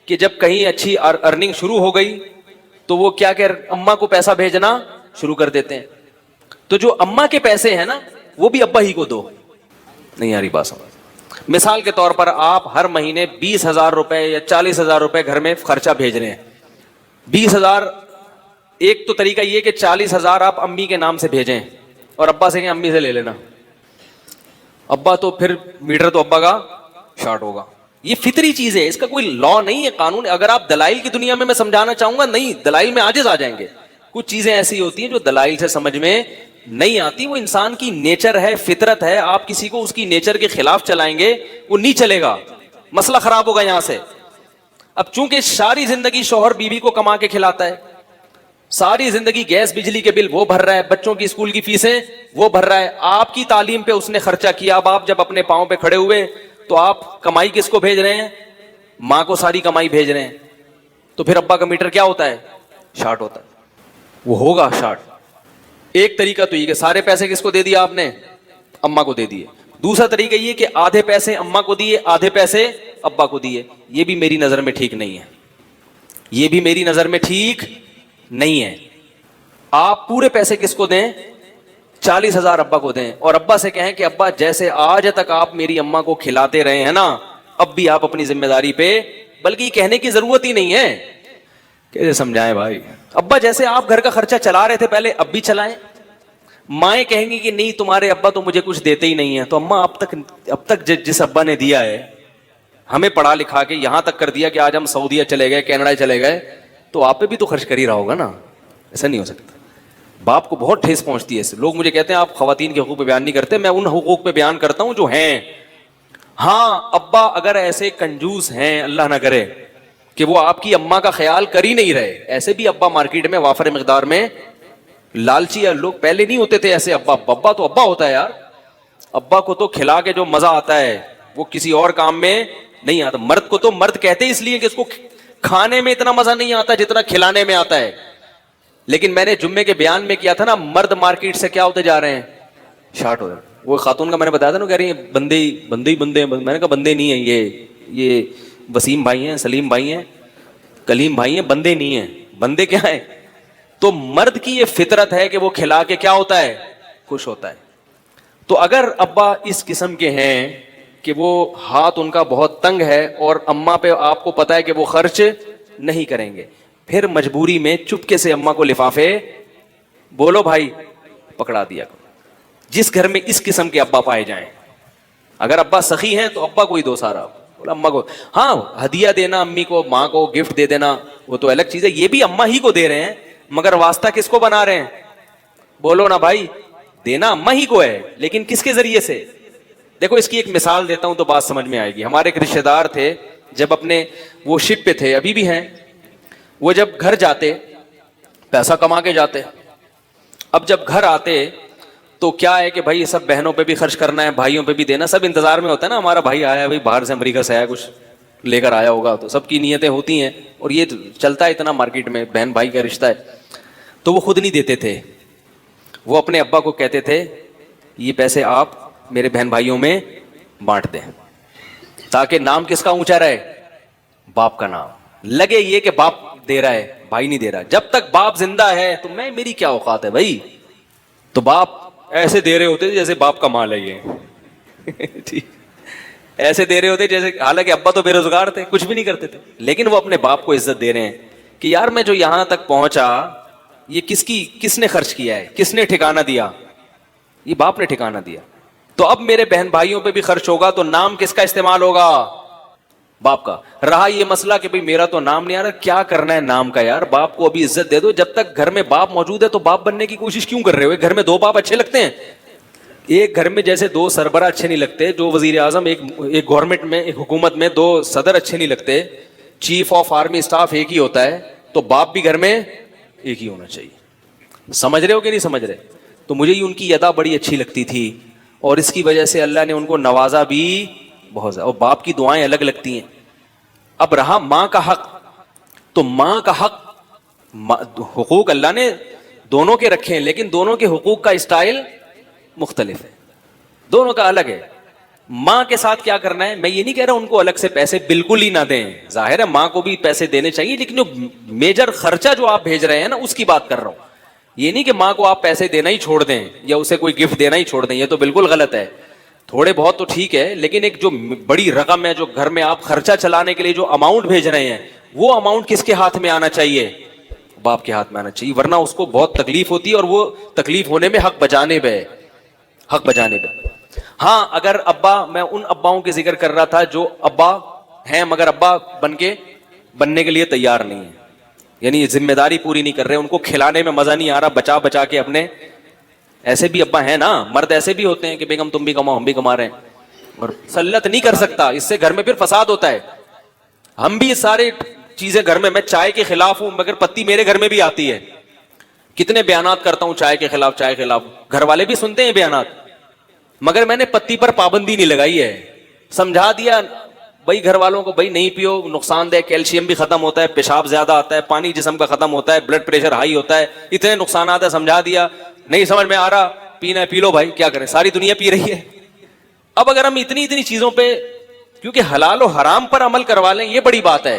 S1: کہ جب کہیں اچھی ارننگ شروع ہو گئی تو وہ کیا کہ اماں کو پیسہ بھیجنا شروع کر دیتے ہیں. تو جو اماں کے پیسے ہیں نا وہ بھی ابا ہی کو دو. نہیں آ رہی بات سمجھ؟ مثال کے طور پر آپ ہر مہینے 20,000 روپے یا 40,000 روپے گھر میں خرچہ بھیج رہے ہیں. 20,000, ایک تو طریقہ یہ کہ 40,000 آپ امی کے نام سے بھیجیں اور ابا سے کہیں امی سے لے لینا. ابا تو پھر میٹر تو ابا کا شارٹ ہوگا. یہ فطری چیز ہے, اس کا کوئی لا نہیں ہے, قانون. اگر آپ دلائل کی دنیا میں سمجھانا چاہوں گا, نہیں, دلائل میں عاجز آ جائیں گے. کچھ چیزیں ایسی ہوتی ہیں جو دلائل سے سمجھ میں نہیں آتی, وہ انسان کی نیچر ہے, فطرت ہے. آپ کسی کو اس کی نیچر کے خلاف چلائیں گے وہ نہیں چلے گا, مسئلہ خراب ہوگا یہاں سے. اب چونکہ ساری زندگی شوہر بیوی کو کما کے کھلاتا ہے, ساری زندگی گیس بجلی کے بل وہ بھر رہا ہے, بچوں کی اسکول کی فیسیں وہ بھر رہا ہے, آپ کی تعلیم پہ اس نے خرچہ کیا. اب آپ جب اپنے پاؤں پہ کھڑے ہوئے تو آپ کمائی کس کو بھیج رہے ہیں, ماں کو ساری کمائی بھیج رہے ہیں. تو پھر ابا کا میٹر کیا ہوتا ہے, شارٹ ہوتا ہے. وہ ہوگا شارٹ. ایک طریقہ تو یہ کہ سارے پیسے کس کو دے دیا آپ نے, اماں کو دے دیے. دوسرا طریقہ یہ کہ آدھے پیسے اماں کو دیے, آدھے پیسے ابا کو دیے. یہ بھی میری نظر میں ٹھیک نہیں ہے, یہ بھی میری نظر میں ٹھیک نہیں ہے. آپ پورے پیسے کس کو دیں؟ 40,000 ابا کو دیں, اور ابا سے کہیں کہ ابا جیسے آج تک آپ میری اماں کو کھلاتے رہے ہیں نا, اب بھی آپ اپنی ذمہ داری پہ, بلکہ یہ کہنے کی ضرورت ہی نہیں ہے. کیسے سمجھائیں بھائی؟ ابا جیسے آپ گھر کا خرچہ چلا رہے تھے پہلے, اب بھی چلائیں. مائیں کہیں گی کہ نہیں تمہارے ابا تو مجھے کچھ دیتے ہی نہیں ہیں, تو اماں اب تک جس ابا نے دیا ہے, ہمیں پڑھا لکھا کے یہاں تک کر دیا کہ آج ہم سعودیہ چلے گئے, کینیڈا چلے گئے, تو آپ پہ بھی تو خرچ کر ہی رہا ہوگا نا. ایسا نہیں ہو سکتا. باپ کو بہت ٹھیس پہنچتی ہے. لوگ مجھے کہتے ہیں آپ خواتین کے حقوق پہ بیان نہیں کرتے, میں ان حقوق پہ بیان کرتا ہوں جو ہیں. ہاں ابا اگر ایسے کنجوس ہیں, اللہ نہ کرے, کہ وہ آپ کی اماں کا خیال کر ہی نہیں رہے, ایسے بھی ابا مارکیٹ میں وافر مقدار میں لالچی ہے. لوگ پہلے نہیں ہوتے تھے ایسے ابا. ابا تو ابا ہوتا ہے یار. ابا کو تو کھلا کے جو مزہ آتا ہے وہ کسی اور کام میں نہیں آتا. مرد کو تو مرد کہتے اس لیے کہ اس کو کھانے میں اتنا مزہ نہیں آتا جتنا کھلانے میں آتا ہے. لیکن میں نے جمعے کے بیان میں کیا تھا نا, مرد مارکیٹ سے کیا ہوتے جا رہے ہیں؟ شارٹ ہو رہے ہیں. وہ خاتون کا میں نے بتایا تھا نا, کہہ رہی ہیں بندے. میں نے کہا بندے نہیں ہیں, یہ وسیم بھائی ہیں, سلیم بھائی ہیں, کلیم بھائی ہیں, بندے نہیں ہیں. بندے کیا ہیں؟ تو مرد کی یہ فطرت ہے کہ وہ کھلا کے کیا ہوتا ہے؟ خوش ہوتا ہے. تو اگر ابا اس قسم کے ہیں کہ وہ ہاتھ ان کا بہت تنگ ہے اور اماں پہ آپ کو پتا ہے کہ وہ خرچ نہیں کریں گے, پھر مجبوری میں چپکے سے اماں کو لفافے بولو بھائی پکڑا دیا کرو. جس گھر میں اس قسم کے ابا پائے جائیں, اگر ابا سخی ہیں تو ابا کو ہی دو سارا, اماں کو ہاں ہدیہ دینا, امی کو ماں کو گفٹ دے دینا, وہ تو الگ چیز ہے. یہ بھی اماں ہی کو دے رہے ہیں, مگر واسطہ کس کو بنا رہے ہیں؟ بولو نا بھائی. دینا اماں ہی کو ہے, لیکن کس کے ذریعے سے؟ دیکھو اس کی ایک مثال دیتا ہوں تو بات سمجھ میں آئے گی. ہمارے ایک رشتے دار تھے, جب اپنے وہ شپ پہ تھے, ابھی بھی ہیں, وہ جب گھر جاتے پیسہ کما کے جاتے, اب جب گھر آتے تو کیا ہے کہ بھائی سب بہنوں پہ بھی خرچ کرنا ہے, بھائیوں پہ بھی دینا, سب انتظار میں ہوتا ہے نا, ہمارا بھائی آیا ہے, بھائی باہر سے امریکہ سے آیا, کچھ لے کر آیا ہوگا, تو سب کی نیتیں ہوتی ہیں, اور یہ چلتا ہے اتنا مارکیٹ میں, بہن بھائی کا رشتہ ہے. تو وہ خود نہیں دیتے تھے, وہ اپنے ابا کو کہتے تھے یہ پیسے آپ میرے بہن بھائیوں میں بانٹ دیں, تاکہ نام کس کا اونچا رہے؟ باپ کا نام. لگے یہ کہ باپ دے رہا ہے, بھائی نہیں دے رہا. جب تک باپ زندہ ہے تو میری کیا اوقات ہے بھائی. تو باپ ایسے دے رہے ہوتے جیسے باپ کا مال ہے یہ ایسے دے رہے ہوتے جیسے, حالانکہ ابا تو بے روزگار تھے, کچھ بھی نہیں کرتے تھے, لیکن وہ اپنے باپ کو عزت دے رہے ہیں کہ یار میں جو یہاں تک پہنچا یہ کس نے خرچ کیا ہے, کس نے ٹھکانہ دیا؟ یہ باپ نے ٹھکانہ دیا. تو اب میرے بہن بھائیوں پہ بھی خرچ ہوگا تو نام کس کا استعمال ہوگا؟ باپ کا. رہا یہ مسئلہ کہ بھئی میرا تو نام نہیں آ رہا, کیا کرنا ہے نام کا یار, باپ کو ابھی عزت دے دو. جب تک گھر میں باپ موجود ہے تو باپ بننے کی کوشش کیوں کر رہے ہو؟ گھر میں دو باپ اچھے لگتے ہیں؟ ایک گھر میں جیسے دو سربراہ اچھے نہیں لگتے, جو وزیر اعظم ایک گورنمنٹ میں, ایک حکومت میں دو صدر اچھے نہیں لگتے, چیف آف آرمی اسٹاف ایک ہی ہوتا ہے, تو باپ بھی گھر میں ایک ہی ہونا چاہیے. سمجھ رہے ہو کہ نہیں سمجھ رہے؟ تو مجھے ان کی ادا بڑی اچھی لگتی تھی, اور اس کی وجہ سے اللہ نے ان کو نوازا بھی بہت زیادہ, اور باپ کی دعائیں الگ لگتی ہیں. اب رہا ماں کا حق, تو ماں کا حق, حقوق اللہ نے دونوں کے رکھے ہیں, لیکن دونوں کے حقوق کا اسٹائل مختلف ہے, دونوں کا الگ ہے. ماں کے ساتھ کیا کرنا ہے, میں یہ نہیں کہہ رہا ان کو الگ سے پیسے بالکل ہی نہ دیں, ظاہر ہے ماں کو بھی پیسے دینے چاہیے, لیکن جو میجر خرچہ جو آپ بھیج رہے ہیں نا اس کی بات کر رہا ہوں. یہ نہیں کہ ماں کو آپ پیسے دینا ہی چھوڑ دیں یا اسے کوئی گفٹ دینا ہی چھوڑ دیں, یہ تو بالکل غلط ہے. تھوڑے بہت تو ٹھیک ہے, لیکن ایک جو بڑی رقم ہے جو گھر میں آپ خرچہ چلانے کے لیے جو اماؤنٹ بھیج رہے ہیں, وہ اماؤنٹ کس کے ہاتھ میں آنا چاہیے؟ باپ کے ہاتھ میں آنا چاہیے, ورنہ اس کو بہت تکلیف ہوتی ہے, اور وہ تکلیف ہونے میں حق بجانب ہے, حق بجانب ہے. ہاں اگر ابا, میں ان اباؤں کے ذکر کر رہا تھا جو ابا ہیں مگر ابا بننے کے لیے تیار نہیں ہے, یعنی ذمہ داری پوری نہیں کر رہے, ان کو کھلانے میں مزہ نہیں آ رہا, بچا بچا کے اپنے. ایسے بھی ابا ہیں نا, مرد ایسے بھی ہوتے ہیں کہ بیگم تم بھی کماؤ ہم بھی کما رہے ہیں, اور سلط نہیں کر سکتا, اس سے گھر میں پھر فساد ہوتا ہے. ہم بھی سارے چیزیں گھر میں چائے کے خلاف ہوں, مگر پتی میرے گھر میں بھی آتی ہے. کتنے بیانات کرتا ہوں چائے کے خلاف, چائے کے خلاف, گھر والے بھی سنتے ہیں بیانات, مگر میں نے پتی پر پابندی نہیں لگائی ہے. سمجھا دیا بھائی گھر والوں کو, بھائی نہیں پیو, نقصان دہ, کیلشیم بھی ختم ہوتا ہے, پیشاب زیادہ آتا ہے, پانی جسم کا ختم ہوتا ہے, بلڈ پریشر ہائی ہوتا ہے, اتنے نقصانات ہیں. سمجھا دیا, نہیں سمجھ میں آ رہا, پینا ہے پی لو بھائی, کیا کریں, ساری دنیا پی رہی ہے. اب اگر ہم اتنی چیزوں پہ, کیونکہ حلال و حرام پر عمل کروا لیں, یہ بڑی بات ہے.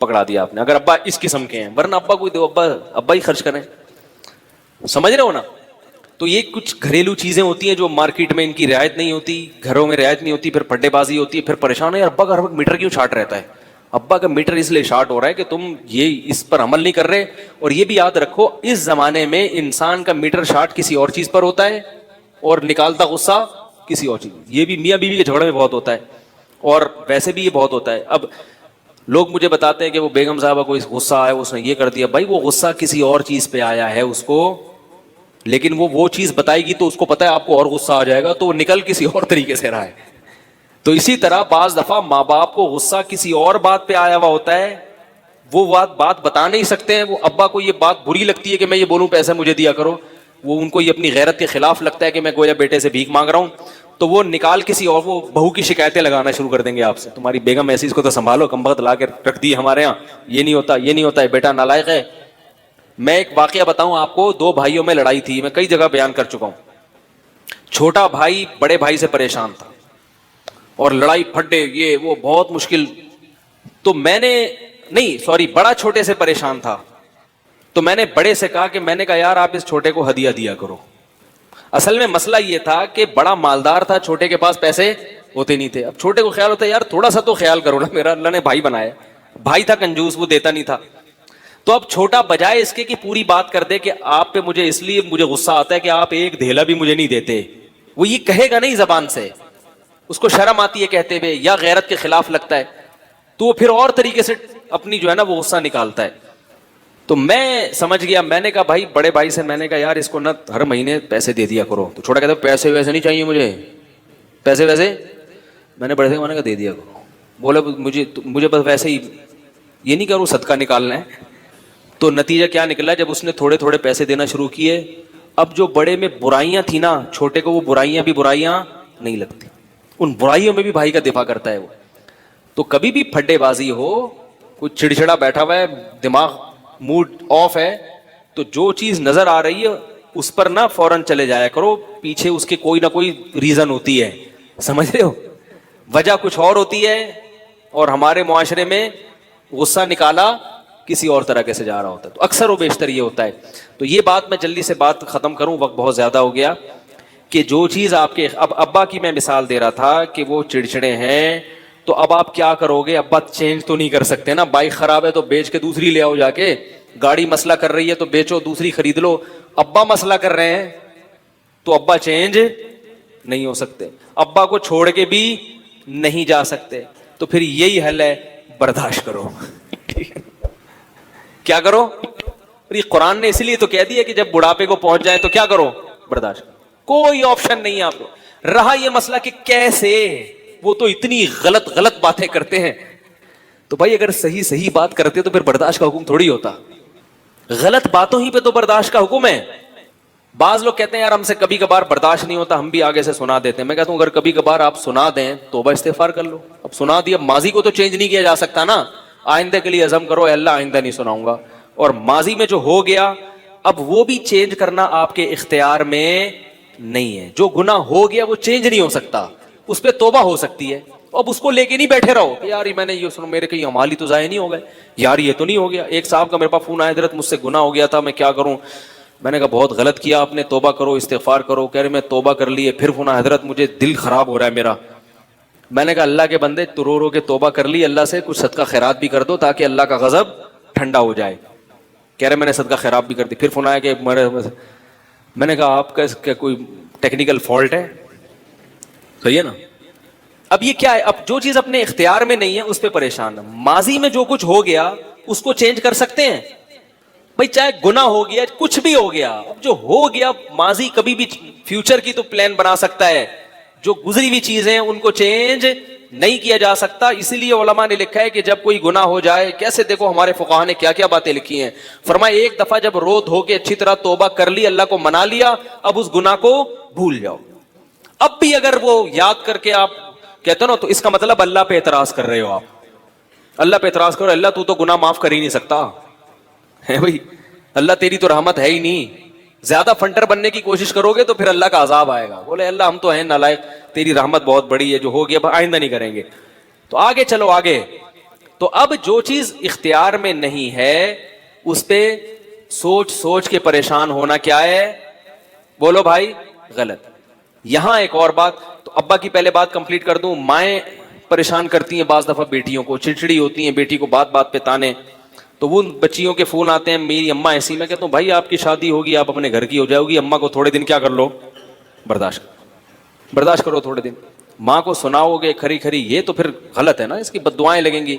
S1: پکڑا دیا آپ نے, اگر ابا اس قسم کے ہیں, ورنہ ابا کوئی دو, ابا ہی خرچ کریں. سمجھ رہے ہو نا؟ تو یہ کچھ گھریلو چیزیں ہوتی ہیں جو مارکیٹ میں ان کی رعایت نہیں ہوتی, گھروں میں رعایت نہیں ہوتی, پھر پڈے بازی ہوتی ہے, پھر پریشان ہے یار ابا کا ہر وقت میٹر کیوں شارٹ رہتا ہے. ابا کا میٹر اس لیے شارٹ ہو رہا ہے کہ تم یہ اس پر عمل نہیں کر رہے. اور یہ بھی یاد رکھو, اس زمانے میں انسان کا میٹر شارٹ کسی اور چیز پر ہوتا ہے اور نکالتا غصہ کسی اور چیز. یہ بھی میاں بیوی کے جھگڑے میں بہت ہوتا ہے, اور ویسے بھی یہ بہت ہوتا ہے. اب لوگ مجھے بتاتے ہیں کہ وہ بیگم صاحبہ کو غصہ آیا, اس نے یہ کر دیا. بھائی وہ غصہ کسی اور چیز پہ آیا ہے اس کو, لیکن وہ چیز بتائے گی تو اس کو پتا ہے آپ کو اور غصہ آ جائے گا, تو وہ نکل کسی اور طریقے سے رہا ہے. تو اسی طرح بعض دفعہ ماں باپ کو غصہ کسی اور بات پہ آیا ہوا ہوتا ہے, وہ بات بتا نہیں سکتے ہیں. وہ ابا کو یہ بات بری لگتی ہے کہ میں یہ بولوں پیسے مجھے دیا کرو, وہ ان کو یہ اپنی غیرت کے خلاف لگتا ہے کہ میں گویا بیٹے سے بھیک مانگ رہا ہوں, تو وہ نکال کسی اور, وہ بہو کی شکایتیں لگانا شروع کر دیں گے آپ سے, تمہاری بیگم ایسی, اس کو تو سنبھالو, کم بخت لا کے رکھ دی ہمارے یہاں, یہ نہیں ہوتا, یہ نہیں ہوتا ہے, بیٹا نالائق ہے. میں ایک واقعہ بتاؤں آپ کو, 2 بھائیوں میں لڑائی تھی, میں کئی جگہ بیان کر چکا ہوں. چھوٹا بھائی بڑے بھائی سے پریشان تھا اور لڑائی پھڈے یہ وہ بہت مشکل. تو میں نے بڑا چھوٹے سے پریشان تھا, تو میں نے بڑے سے کہا کہ میں نے کہا یار آپ اس چھوٹے کو ہدیہ دیا کرو. اصل میں مسئلہ یہ تھا کہ بڑا مالدار تھا, چھوٹے کے پاس پیسے ہوتے نہیں تھے. اب چھوٹے کو خیال ہوتا ہے یار تھوڑا سا تو خیال کرو نا, میرا اللہ نے بھائی بنایا. بھائی تھا کنجوس, وہ دیتا نہیں تھا. تو اب چھوٹا بجائے اس کے کہ پوری بات کر دے کہ آپ پہ مجھے اس لیے مجھے غصہ آتا ہے کہ آپ ایک دھیلا بھی مجھے نہیں دیتے, وہ یہ کہے گا نہیں زبان سے, اس کو شرم آتی ہے کہتے ہوئے, یا غیرت کے خلاف لگتا ہے, تو وہ پھر اور طریقے سے اپنی جو ہے نا وہ غصہ نکالتا ہے. تو میں سمجھ گیا, میں نے کہا بھائی بڑے بھائی سے میں نے کہا یار اس کو نا ہر مہینے پیسے دے دیا کرو. تو چھوٹا کہتا ہے پیسے ویسے نہیں چاہیے مجھے, پیسے ویسے. میں نے بڑے سے میں نے کہا دے دیا کرو. بولے مجھے بس ویسے ہی یہ نہیں کروں صدقہ نکالنا ہے. تو نتیجہ کیا نکلا, جب اس نے تھوڑے تھوڑے پیسے دینا شروع کیے, اب جو بڑے میں برائیاں تھیں نا, چھوٹے کو وہ برائیاں نہیں لگتی, ان برائیوں میں بھی بھائی کا دفاع کرتا ہے وہ. تو کبھی بھی پھڈے بازی ہو, کوئی چڑچڑا بیٹھا ہوا ہے, دماغ موڈ آف ہے, تو جو چیز نظر آ رہی ہے اس پر نہ فوراً چلے جایا کرو, پیچھے اس کے کوئی نہ کوئی ریزن ہوتی ہے, سمجھ رہے ہو, وجہ کچھ اور ہوتی ہے, اور ہمارے معاشرے میں غصہ نکالا کسی اور طرح کے سے جا رہا ہوتا ہے. تو اکثر و بیشتر یہ ہوتا ہے. تو یہ بات میں جلدی سے بات ختم کروں, وقت بہت زیادہ ہو گیا, کہ جو چیز آپ کے, اب ابا کی میں مثال دے رہا تھا کہ وہ چڑچڑے ہیں, تو اب آپ کیا کرو گے, ابا چینج تو نہیں کر سکتے نا, بائک خراب ہے تو بیچ کے دوسری لے آؤ جا کے, گاڑی مسئلہ کر رہی ہے تو بیچو دوسری خرید لو. ابا مسئلہ کر رہے ہیں تو ابا چینج نہیں ہو سکتے, ابا کو چھوڑ کے بھی نہیں جا سکتے. تو پھر یہی حل ہے, برداشت کرو. کیا کرو, یہ قرآن نے اس لیے تو کہہ دیا کہ جب بڑھاپے کو پہنچ جائے تو کیا کرو, برداشت. کوئی آپشن نہیں ہے آپ کو. رہا یہ مسئلہ کہ کیسے, وہ تو اتنی غلط باتیں کرتے ہیں. تو بھائی اگر صحیح بات کرتے تو پھر برداشت کا حکم تھوڑی ہوتا, غلط باتوں ہی پہ تو برداشت کا حکم ہے. بعض لوگ کہتے ہیں یار ہم سے کبھی کبھار برداشت نہیں ہوتا, ہم بھی آگے سے سنا دیتے ہیں. میں کہتا ہوں اگر کبھی کبھار آپ سنا دیں توبہ استغفار کر لو. اب سنا دیا, ماضی کو تو چینج نہیں کیا جا سکتا نا, آئندہ کے لیے عزم کرو, اللہ آئندہ نہیں سناؤں گا. اور ماضی میں جو ہو گیا اب وہ بھی چینج کرنا آپ کے اختیار میں نہیں ہے. جو گناہ ہو گیا وہ چینج نہیں ہو سکتا, اس پہ توبہ ہو سکتی ہے. اب اس کو لے کے نہیں بیٹھے رہو کہ یار میں نے یہ سنو, میرے کہیں امال ہی تو ضائع نہیں ہو گئے, یار یہ تو نہیں ہو گیا. ایک صاحب کا میرے پاس فون آیا, حضرت مجھ سے گناہ ہو گیا تھا, میں کیا کروں. میں نے کہا بہت غلط کیا آپ نے, توبہ کرو استغفار کرو. کہہ رہے میں توبہ کر لی ہے, پھر فون آیا, حضرت مجھے دل خراب ہو رہا ہے میرا. میں نے کہا اللہ کے بندے, تو رو کے توبہ کر لی, اللہ سے کچھ صدقہ خیرات بھی کر دو تاکہ اللہ کا غضب ٹھنڈا ہو جائے. کہہ رہے میں نے صدقہ خیرات بھی کر دی. پھر فون آیا کہ میں نے کہا آپ کا کوئی ٹیکنیکل فالٹ ہے, صحیح ہے نا. اب یہ کیا ہے, اب جو چیز اپنے اختیار میں نہیں ہے اس پہ پریشان ہے. ماضی میں جو کچھ ہو گیا اس کو چینج کر سکتے ہیں بھائی, چاہے گناہ ہو گیا کچھ بھی ہو گیا, اب جو ہو گیا ماضی کبھی بھی, فیوچر کی تو پلان بنا سکتا ہے, جو گزری ہوئی چیزیں ہیں ان کو چینج نہیں کیا جا سکتا. اسی لیے علماء نے لکھا ہے کہ جب کوئی گناہ ہو جائے, کیسے دیکھو ہمارے فقہا نے کیا کیا باتیں لکھی ہیں. فرمایا ایک دفعہ جب رو دھو کے اچھی طرح توبہ کر لی, اللہ کو منا لیا, اب اس گناہ کو بھول جاؤ. اب بھی اگر وہ یاد کر کے آپ کہتے ہو نا, تو اس کا مطلب اللہ پہ اعتراض کر رہے ہو آپ. اللہ پہ اعتراض کرو, اللہ تو گناہ معاف کر ہی نہیں سکتا ہے بھائی, اللہ تیری تو رحمت ہے ہی نہیں. زیادہ فنٹر بننے کی کوشش کرو گے تو پھر اللہ کا عذاب آئے گا. بولے اللہ ہم تو ہیں نالائق, تیری رحمت بہت بڑی ہے, جو ہو گیا آئندہ نہیں کریں گے. تو آگے چلو, آگے تو اب جو چیز اختیار میں نہیں ہے اس پہ سوچ سوچ کے پریشان ہونا کیا ہے؟ بولو بھائی، غلط۔ یہاں ایک اور بات، تو ابا کی پہلے بات کمپلیٹ کر دوں۔ مائیں پریشان کرتی ہیں بعض دفعہ بیٹیوں کو، چڑچڑی ہوتی ہیں بیٹی کو بات بات پہ تانے، تو وہ بچیوں کے فون آتے ہیں میری اماں ایسی، میں کہتا ہوں بھائی آپ کی شادی ہوگی، آپ اپنے گھر کی ہو جاؤ گی، اماں کو تھوڑے دن کیا کر لو، برداشت کرو تھوڑے دن۔ ماں کو سناؤ گے کھری کھری، یہ تو پھر غلط ہے نا، اس کی بد دعائیں لگیں گی۔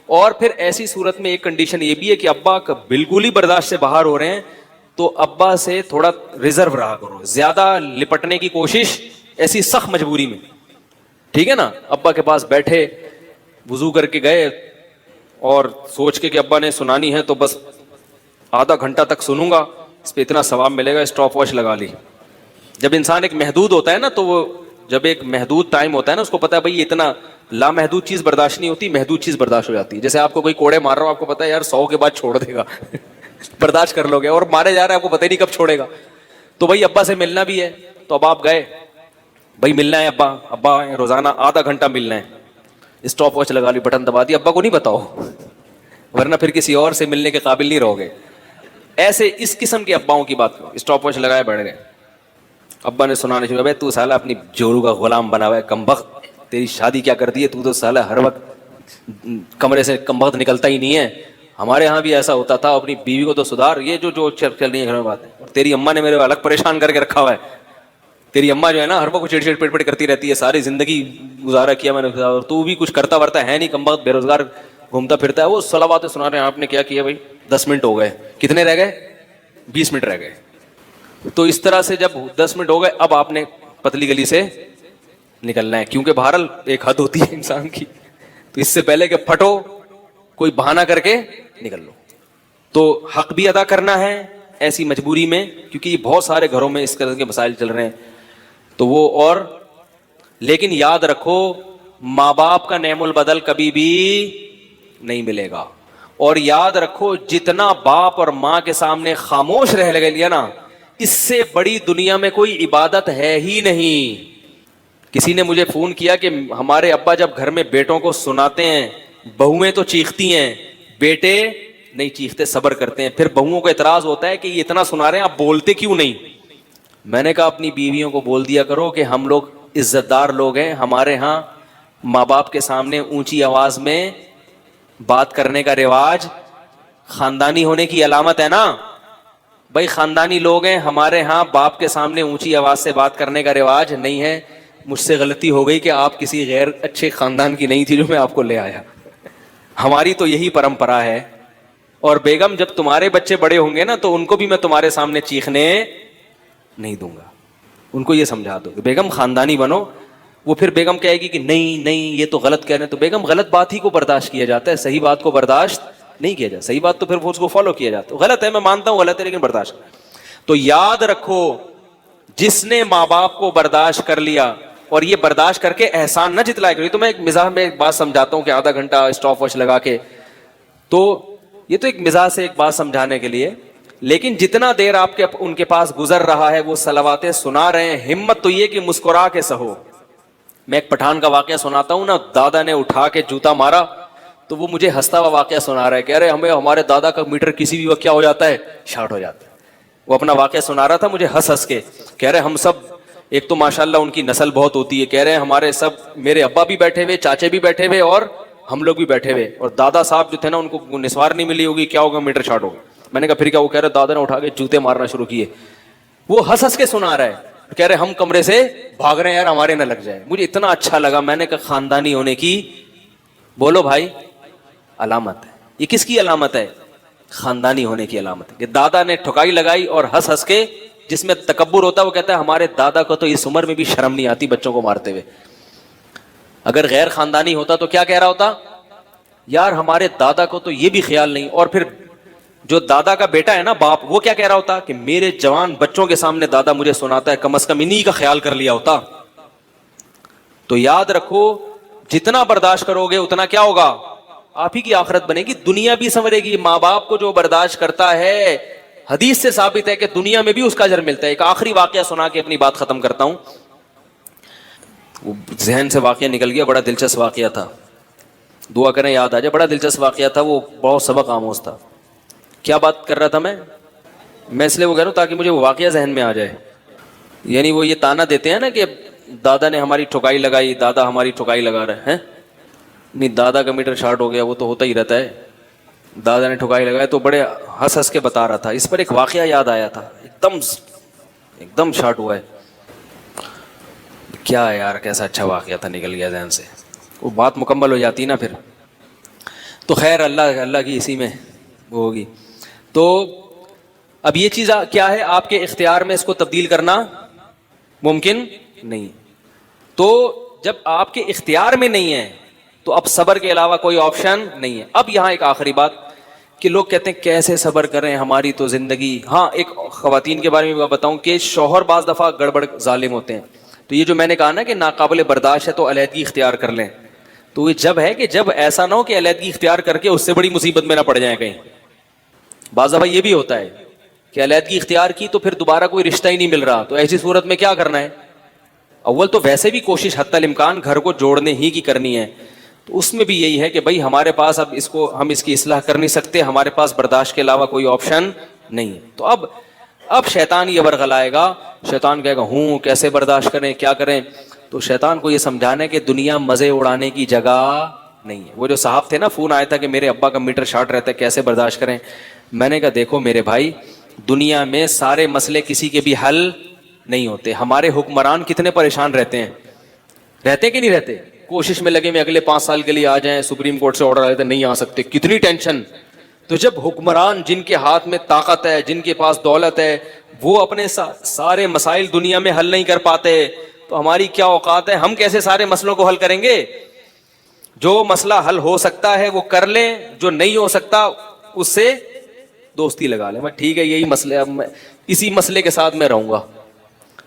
S1: اور پھر ایسی صورت میں ایک کنڈیشن یہ بھی ہے کہ ابا بالکل ہی برداشت سے باہر ہو رہے ہیں تو ابا سے تھوڑا ریزرو رہا کرو، زیادہ لپٹنے کی کوشش ایسی سخت مجبوری میں، ٹھیک ہے نا۔ ابا کے پاس بیٹھے، وضو کر کے گئے اور سوچ کے کہ ابا نے سنانی ہے تو بس آدھا گھنٹہ تک سنوں گا، اس پہ اتنا ثواب ملے گا، اسٹاپ واچ لگا لی۔ جب انسان ایک محدود ہوتا ہے نا، تو وہ جب ایک محدود ٹائم ہوتا ہے نا، اس کو پتا ہے بھائی اتنا لامحدود چیز برداشت نہیں ہوتی، محدود چیز برداشت ہو جاتی ہے۔ جیسے آپ کو کوئی کوڑے مار رہا ہو، آپ کو پتا ہے یار 100 کے بعد چھوڑ دے گا برداشت کر لو گے، اور مارے جا رہا ہے آپ کو پتہ ہی نہیں کب چھوڑے گا۔ تو بھائی ابا سے ملنا بھی ہے، تو اب آپ گئے، بھائی ملنا ہے ابا روزانہ آدھا گھنٹہ ملنا ہے، اسٹاپ واچ لگا لی، بٹن دبا دیا، ابا کو نہیں بتاؤ ورنہ پھر کسی اور سے ملنے کے قابل نہیں رہو گے۔ ایسے اس قسم کے اباؤں کی بات کرو، اسٹاپ واچ لگائے بیٹھ گئے، ابا نے سنانے شروع، تو سالہ اپنی جورو کا غلام بنا ہوا ہے، کمبخت، تیری شادی کیا کر دی ہے تو سالہ ہر وقت کمرے سے کمبخت نکلتا ہی نہیں ہے، ہمارے ہاں بھی ایسا ہوتا تھا، اپنی بیوی کو تو سدھار، یہ جو چل رہی ہے گھر میں باتیں، اور تیری اماں نے میرے الگ پریشان کر کے رکھا ہوا ہے، تیری اماں جو ہے نا ہر وقت چڑ چڑ پٹ پٹ کرتی رہتی ہے، ساری زندگی گزارا کیا میں نے، اور تو بھی کچھ کرتا ورتا ہے نہیں، کمبخت بے روزگار گھومتا پھرتا ہے۔ وہ صلواتیں سنا رہے ہیں، آپ نے کیا کیا بھائی، 10 منٹ ہو گئے، کتنے رہ گئے، 20 منٹ رہ گئے۔ تو اس طرح سے جب 10 منٹ ہو گئے، اب آپ نے پتلی گلی سے نکلنا ہے، کیونکہ بہرحال ایک حد ہوتی ہے انسان کی، تو اس سے پہلے کہ پھٹو کوئی بہانہ کر کے نکل لو۔ تو حق بھی ادا کرنا ہے ایسی مجبوری میں، کیونکہ یہ بہت سارے گھروں میں اس طرح کے مسائل چل رہے ہیں، تو وہ اور لیکن یاد رکھو ماں باپ کا نعم البدل کبھی بھی نہیں ملے گا، اور یاد رکھو جتنا باپ اور ماں کے سامنے خاموش رہ لیا نا، اس سے بڑی دنیا میں کوئی عبادت ہے ہی نہیں۔ کسی نے مجھے فون کیا کہ ہمارے ابا جب گھر میں بیٹوں کو سناتے ہیں، بہویں تو چیختی ہیں، بیٹے نہیں چیختے، صبر کرتے ہیں، پھر بہوؤں کو اعتراض ہوتا ہے کہ یہ اتنا سنا رہے ہیں آپ بولتے کیوں نہیں؟ میں نے کہا اپنی بیویوں کو بول دیا کرو کہ ہم لوگ عزت دار لوگ ہیں، ہمارے ہاں ماں باپ کے سامنے اونچی آواز میں بات کرنے کا رواج خاندانی ہونے کی علامت ہے نا بھائی، خاندانی لوگ ہیں، ہمارے ہاں باپ کے سامنے اونچی آواز سے بات کرنے کا رواج نہیں ہے۔ مجھ سے غلطی ہو گئی کہ آپ کسی غیر اچھے خاندان کی نہیں تھی جو میں آپ کو لے آیا، ہماری تو یہی پرمپرا ہے۔ اور بیگم جب تمہارے بچے بڑے ہوں گے نا تو ان کو بھی میں تمہارے سامنے چیخنے نہیں دوں گا، ان کو یہ سمجھا دو کہ بیگم خاندانی بنو۔ وہ پھر بیگم کہے گی کہ نہیں یہ تو غلط کہہ رہے ہیں، تو بیگم غلط بات ہی کو برداشت کیا جاتا ہے، صحیح بات کو برداشت نہیں کیا جاتا، صحیح بات تو پھر وہ اس کو فالو کیا جاتا ہے، غلط ہے میں مانتا ہوں غلط ہے لیکن برداشت۔ تو یاد رکھو جس نے ماں باپ کو برداشت کر لیا اور یہ برداشت کر کے احسان نہ جتلایا کرے، تو میں ایک مزاح میں ایک بات سمجھاتا ہوں کہ آدھا گھنٹہ اسٹاپ واچ لگا کے، تو یہ تو ایک مزاح سے ایک بات سمجھانے کے لیے، لیکن جتنا دیر آپ کے ان کے پاس گزر رہا ہے وہ صلواتیں سنا رہے ہیں، ہمت تو یہ کہ مسکرا کے سہو۔ میں ایک پٹھان کا واقعہ سناتا ہوں نا، دادا نے اٹھا کے جوتا مارا تو وہ مجھے ہنستا ہوا واقعہ سنا رہا ہے، کہہ رہے ہمارے دادا کا میٹر کسی بھی وقت کیا ہو جاتا ہے، شارٹ ہو جاتا ہے۔ وہ اپنا واقعہ سنا رہا تھا مجھے ہنس کے، کہہ رہے ہم سب، ایک تو ماشاءاللہ ان کی نسل بہت ہوتی ہے، کہہ رہے ہیں ہمارے سب، میرے ابا بھی بیٹھے ہوئے، چاچے بھی بیٹھے ہوئے اور ہم لوگ بھی بیٹھے ہوئے، اور دادا صاحب جو تھے نا ان کو نسوار نہیں ملی ہوگی، کیا ہوگا میٹر شارٹ ہوگا۔ میں نے کہا پھر کیا؟ وہ کہہ رہے دادا نے اٹھا کے جوتے مارنا شروع کیے، وہ ہنس کے سنا رہا ہے، کہہ رہے ہم کمرے سے بھاگ رہے ہیں یار ہمارے نہ لگ جائے۔ مجھے اتنا اچھا لگا، میں نے کہا خاندانی ہونے کی بولو بھائی علامت ہے، یہ کس کی علامت ہے؟ خاندانی ہونے کی علامت ہے کہ دادا نے ٹھکائی لگائی اور ہنس کے، جس میں تکبر ہوتا ہے وہ کہتا ہے ہمارے دادا کو تو اس عمر میں بھی شرم نہیں آتی بچوں کو مارتے ہوئے۔ اگر غیر خاندانی ہوتا تو کیا کہہ رہا ہوتا؟ یار ہمارے دادا کو تو یہ بھی خیال نہیں۔ اور پھر جو دادا کا بیٹا ہے نا باپ، وہ کیا کہہ رہا ہوتا کہ میرے جوان بچوں کے سامنے دادا مجھے سناتا ہے، کم از کم انہی کا خیال کر لیا ہوتا۔ تو یاد رکھو جتنا برداشت کرو گے اتنا کیا ہوگا، آپ ہی کی آخرت بنے گی، دنیا بھی سنورے گی۔ ماں باپ کو جو برداشت کرتا ہے، حدیث سے ثابت ہے کہ دنیا میں بھی اس کا اجر ملتا ہے۔ ایک آخری واقعہ سنا کے اپنی بات ختم کرتا ہوں، وہ ذہن سے واقعہ نکل گیا، بڑا دلچسپ واقعہ تھا۔ دعا کریں یاد آ جائے. بڑا دلچسپ واقعہ تھا وہ, بہت سبق آموز تھا. کیا بات کر رہا تھا میں اس لیے وہ کہہ رہا ہوں تاکہ مجھے وہ واقعہ ذہن میں آ جائے. یعنی وہ یہ تانا دیتے ہیں نا کہ دادا نے ہماری ٹھکائی لگائی, دادا ہماری ٹھکائی لگا رہے ہیں. نہیں, دادا کا میٹر شارٹ ہو گیا وہ تو ہوتا ہی رہتا ہے. دادا نے ٹھکائی لگائی تو بڑے ہنس ہنس کے بتا رہا تھا. اس پر ایک واقعہ یاد آیا تھا, ایک دم شارٹ ہوا ہے. کیا ہے یار, کیسا اچھا واقعہ تھا, نکل گیا ذہن سے. وہ بات مکمل ہو جاتی نا پھر تو. خیر اللہ کی اسی میں وہ ہوگی. تو اب یہ چیز کیا ہے, آپ کے اختیار میں اس کو تبدیل کرنا ممکن نہیں. تو جب آپ کے اختیار میں نہیں ہے تو اب صبر کے علاوہ کوئی آپشن نہیں ہے. اب یہاں ایک آخری بات کہ لوگ کہتے ہیں کیسے صبر کریں, ہماری تو زندگی. ہاں, ایک خواتین کے بارے میں بتاؤں کہ شوہر بعض دفعہ گڑبڑ ظالم ہوتے ہیں. تو یہ جو میں نے کہا نا کہ ناقابل برداشت ہے تو علیحدگی اختیار کر لیں, تو یہ جب ہے کہ جب ایسا نہ ہو کہ علیحدگی اختیار کر کے اس سے بڑی مصیبت میں نہ پڑ جائیں کہیں. بعض دفعہ یہ بھی ہوتا ہے کہ علیحدگی اختیار کی تو پھر دوبارہ کوئی رشتہ ہی نہیں مل رہا, تو ایسی صورت میں کیا کرنا ہے؟ اول تو ویسے بھی کوشش حتی الامکان گھر کو جوڑنے ہی کی کرنی ہے. تو اس میں بھی یہی ہے کہ بھائی ہمارے پاس اب ہم اس کی اصلاح کر نہیں سکتے, ہمارے پاس برداشت کے علاوہ کوئی آپشن نہیں ہے. تو اب شیطان یہ ورغلائے گا, شیطان کہے گا ہوں کیسے برداشت کریں, کیا کریں. تو شیطان کو یہ سمجھانا ہے کہ دنیا مزے اڑانے کی جگہ نہیں ہے. وہ جو صاحب تھے نا, فون آیا تھا کہ میرے ابا کا میٹر شارٹ رہتا ہے, کیسے برداشت کریں. میں نے کہا دیکھو میرے بھائی, دنیا میں سارے مسئلے کسی کے بھی حل نہیں ہوتے. ہمارے حکمران کتنے پریشان رہتے ہیں کہ نہیں رہتے, کوشش میں لگے میں اگلے 5 سال کے لیے آ جائیں, سپریم کورٹ سے آرڈر آئے تھے نہیں آ سکتے, کتنی ٹینشن. تو جب حکمران جن کے ہاتھ میں طاقت ہے, جن کے پاس دولت ہے, وہ اپنے سارے مسائل دنیا میں حل نہیں کر پاتے, تو ہماری کیا اوقات ہے, ہم کیسے سارے مسئلوں کو حل کریں گے. جو مسئلہ حل ہو سکتا ہے وہ کر لیں, جو نہیں ہو سکتا اس سے دوستی لگا لیں. میں ٹھیک ہے یہی مسئلہ, اب میں اسی مسئلے کے ساتھ میں رہوں گا,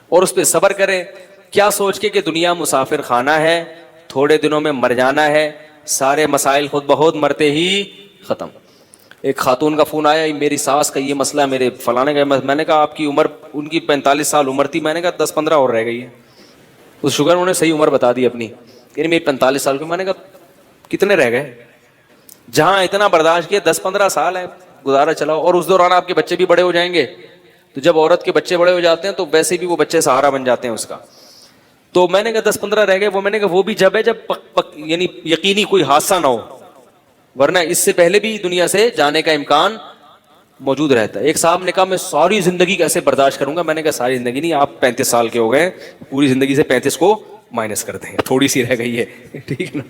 S1: اور اس پہ صبر کریں. کیا سوچ کے کہ دنیا مسافر خانہ ہے, تھوڑے دنوں میں مر جانا ہے, سارے مسائل خود بخود مرتے ہی ختم. ایک خاتون کا فون آیا, میری ساس کا یہ مسئلہ, میرے فلانے کا. میں نے کہا آپ کی عمر, ان کی 45 سال عمر تھی, میں نے کہا 10-15 اور رہ گئی ہے. اس شوگر انہوں نے صحیح عمر بتا دی اپنی, یعنی میری 45 سال کی. میں نے کہا کتنے رہ گئے, جہاں اتنا برداشت کیا 10-15 سال ہے گزارا چلاؤ, اور اس دوران آپ کے بچے بھی بڑے ہو جائیں گے. تو جب عورت کے بچے بڑے ہو جاتے ہیں تو ویسے بھی وہ بچے سہارا بن جاتے ہیں اس کا. تو میں نے کہا 10-15 رہ گئے. وہ میں نے کہا وہ بھی جب ہے جب یعنی یقینی کوئی حادثہ نہ ہو, ورنہ اس سے پہلے بھی دنیا سے جانے کا امکان موجود رہتا ہے. ایک صاحب نے کہا میں ساری زندگی کیسے برداشت کروں گا. میں نے کہا ساری زندگی نہیں, آپ 35 سال کے ہو گئے, پوری زندگی سے 35 کو مائنس کر دیں, تھوڑی سی رہ گئی ہے, ٹھیک ہے نا.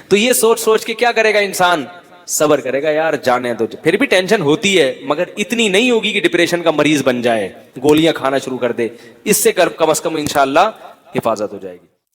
S1: تو یہ سوچ کے کیا کرے گا انسان, صبر کرے گا. یار جانے تو پھر بھی ٹینشن ہوتی ہے, مگر اتنی نہیں ہوگی کہ ڈپریشن کا مریض بن جائے, گولیاں کھانا شروع کر دے. اس سے کم از کم انشاءاللہ حفاظت ہو جائے گی.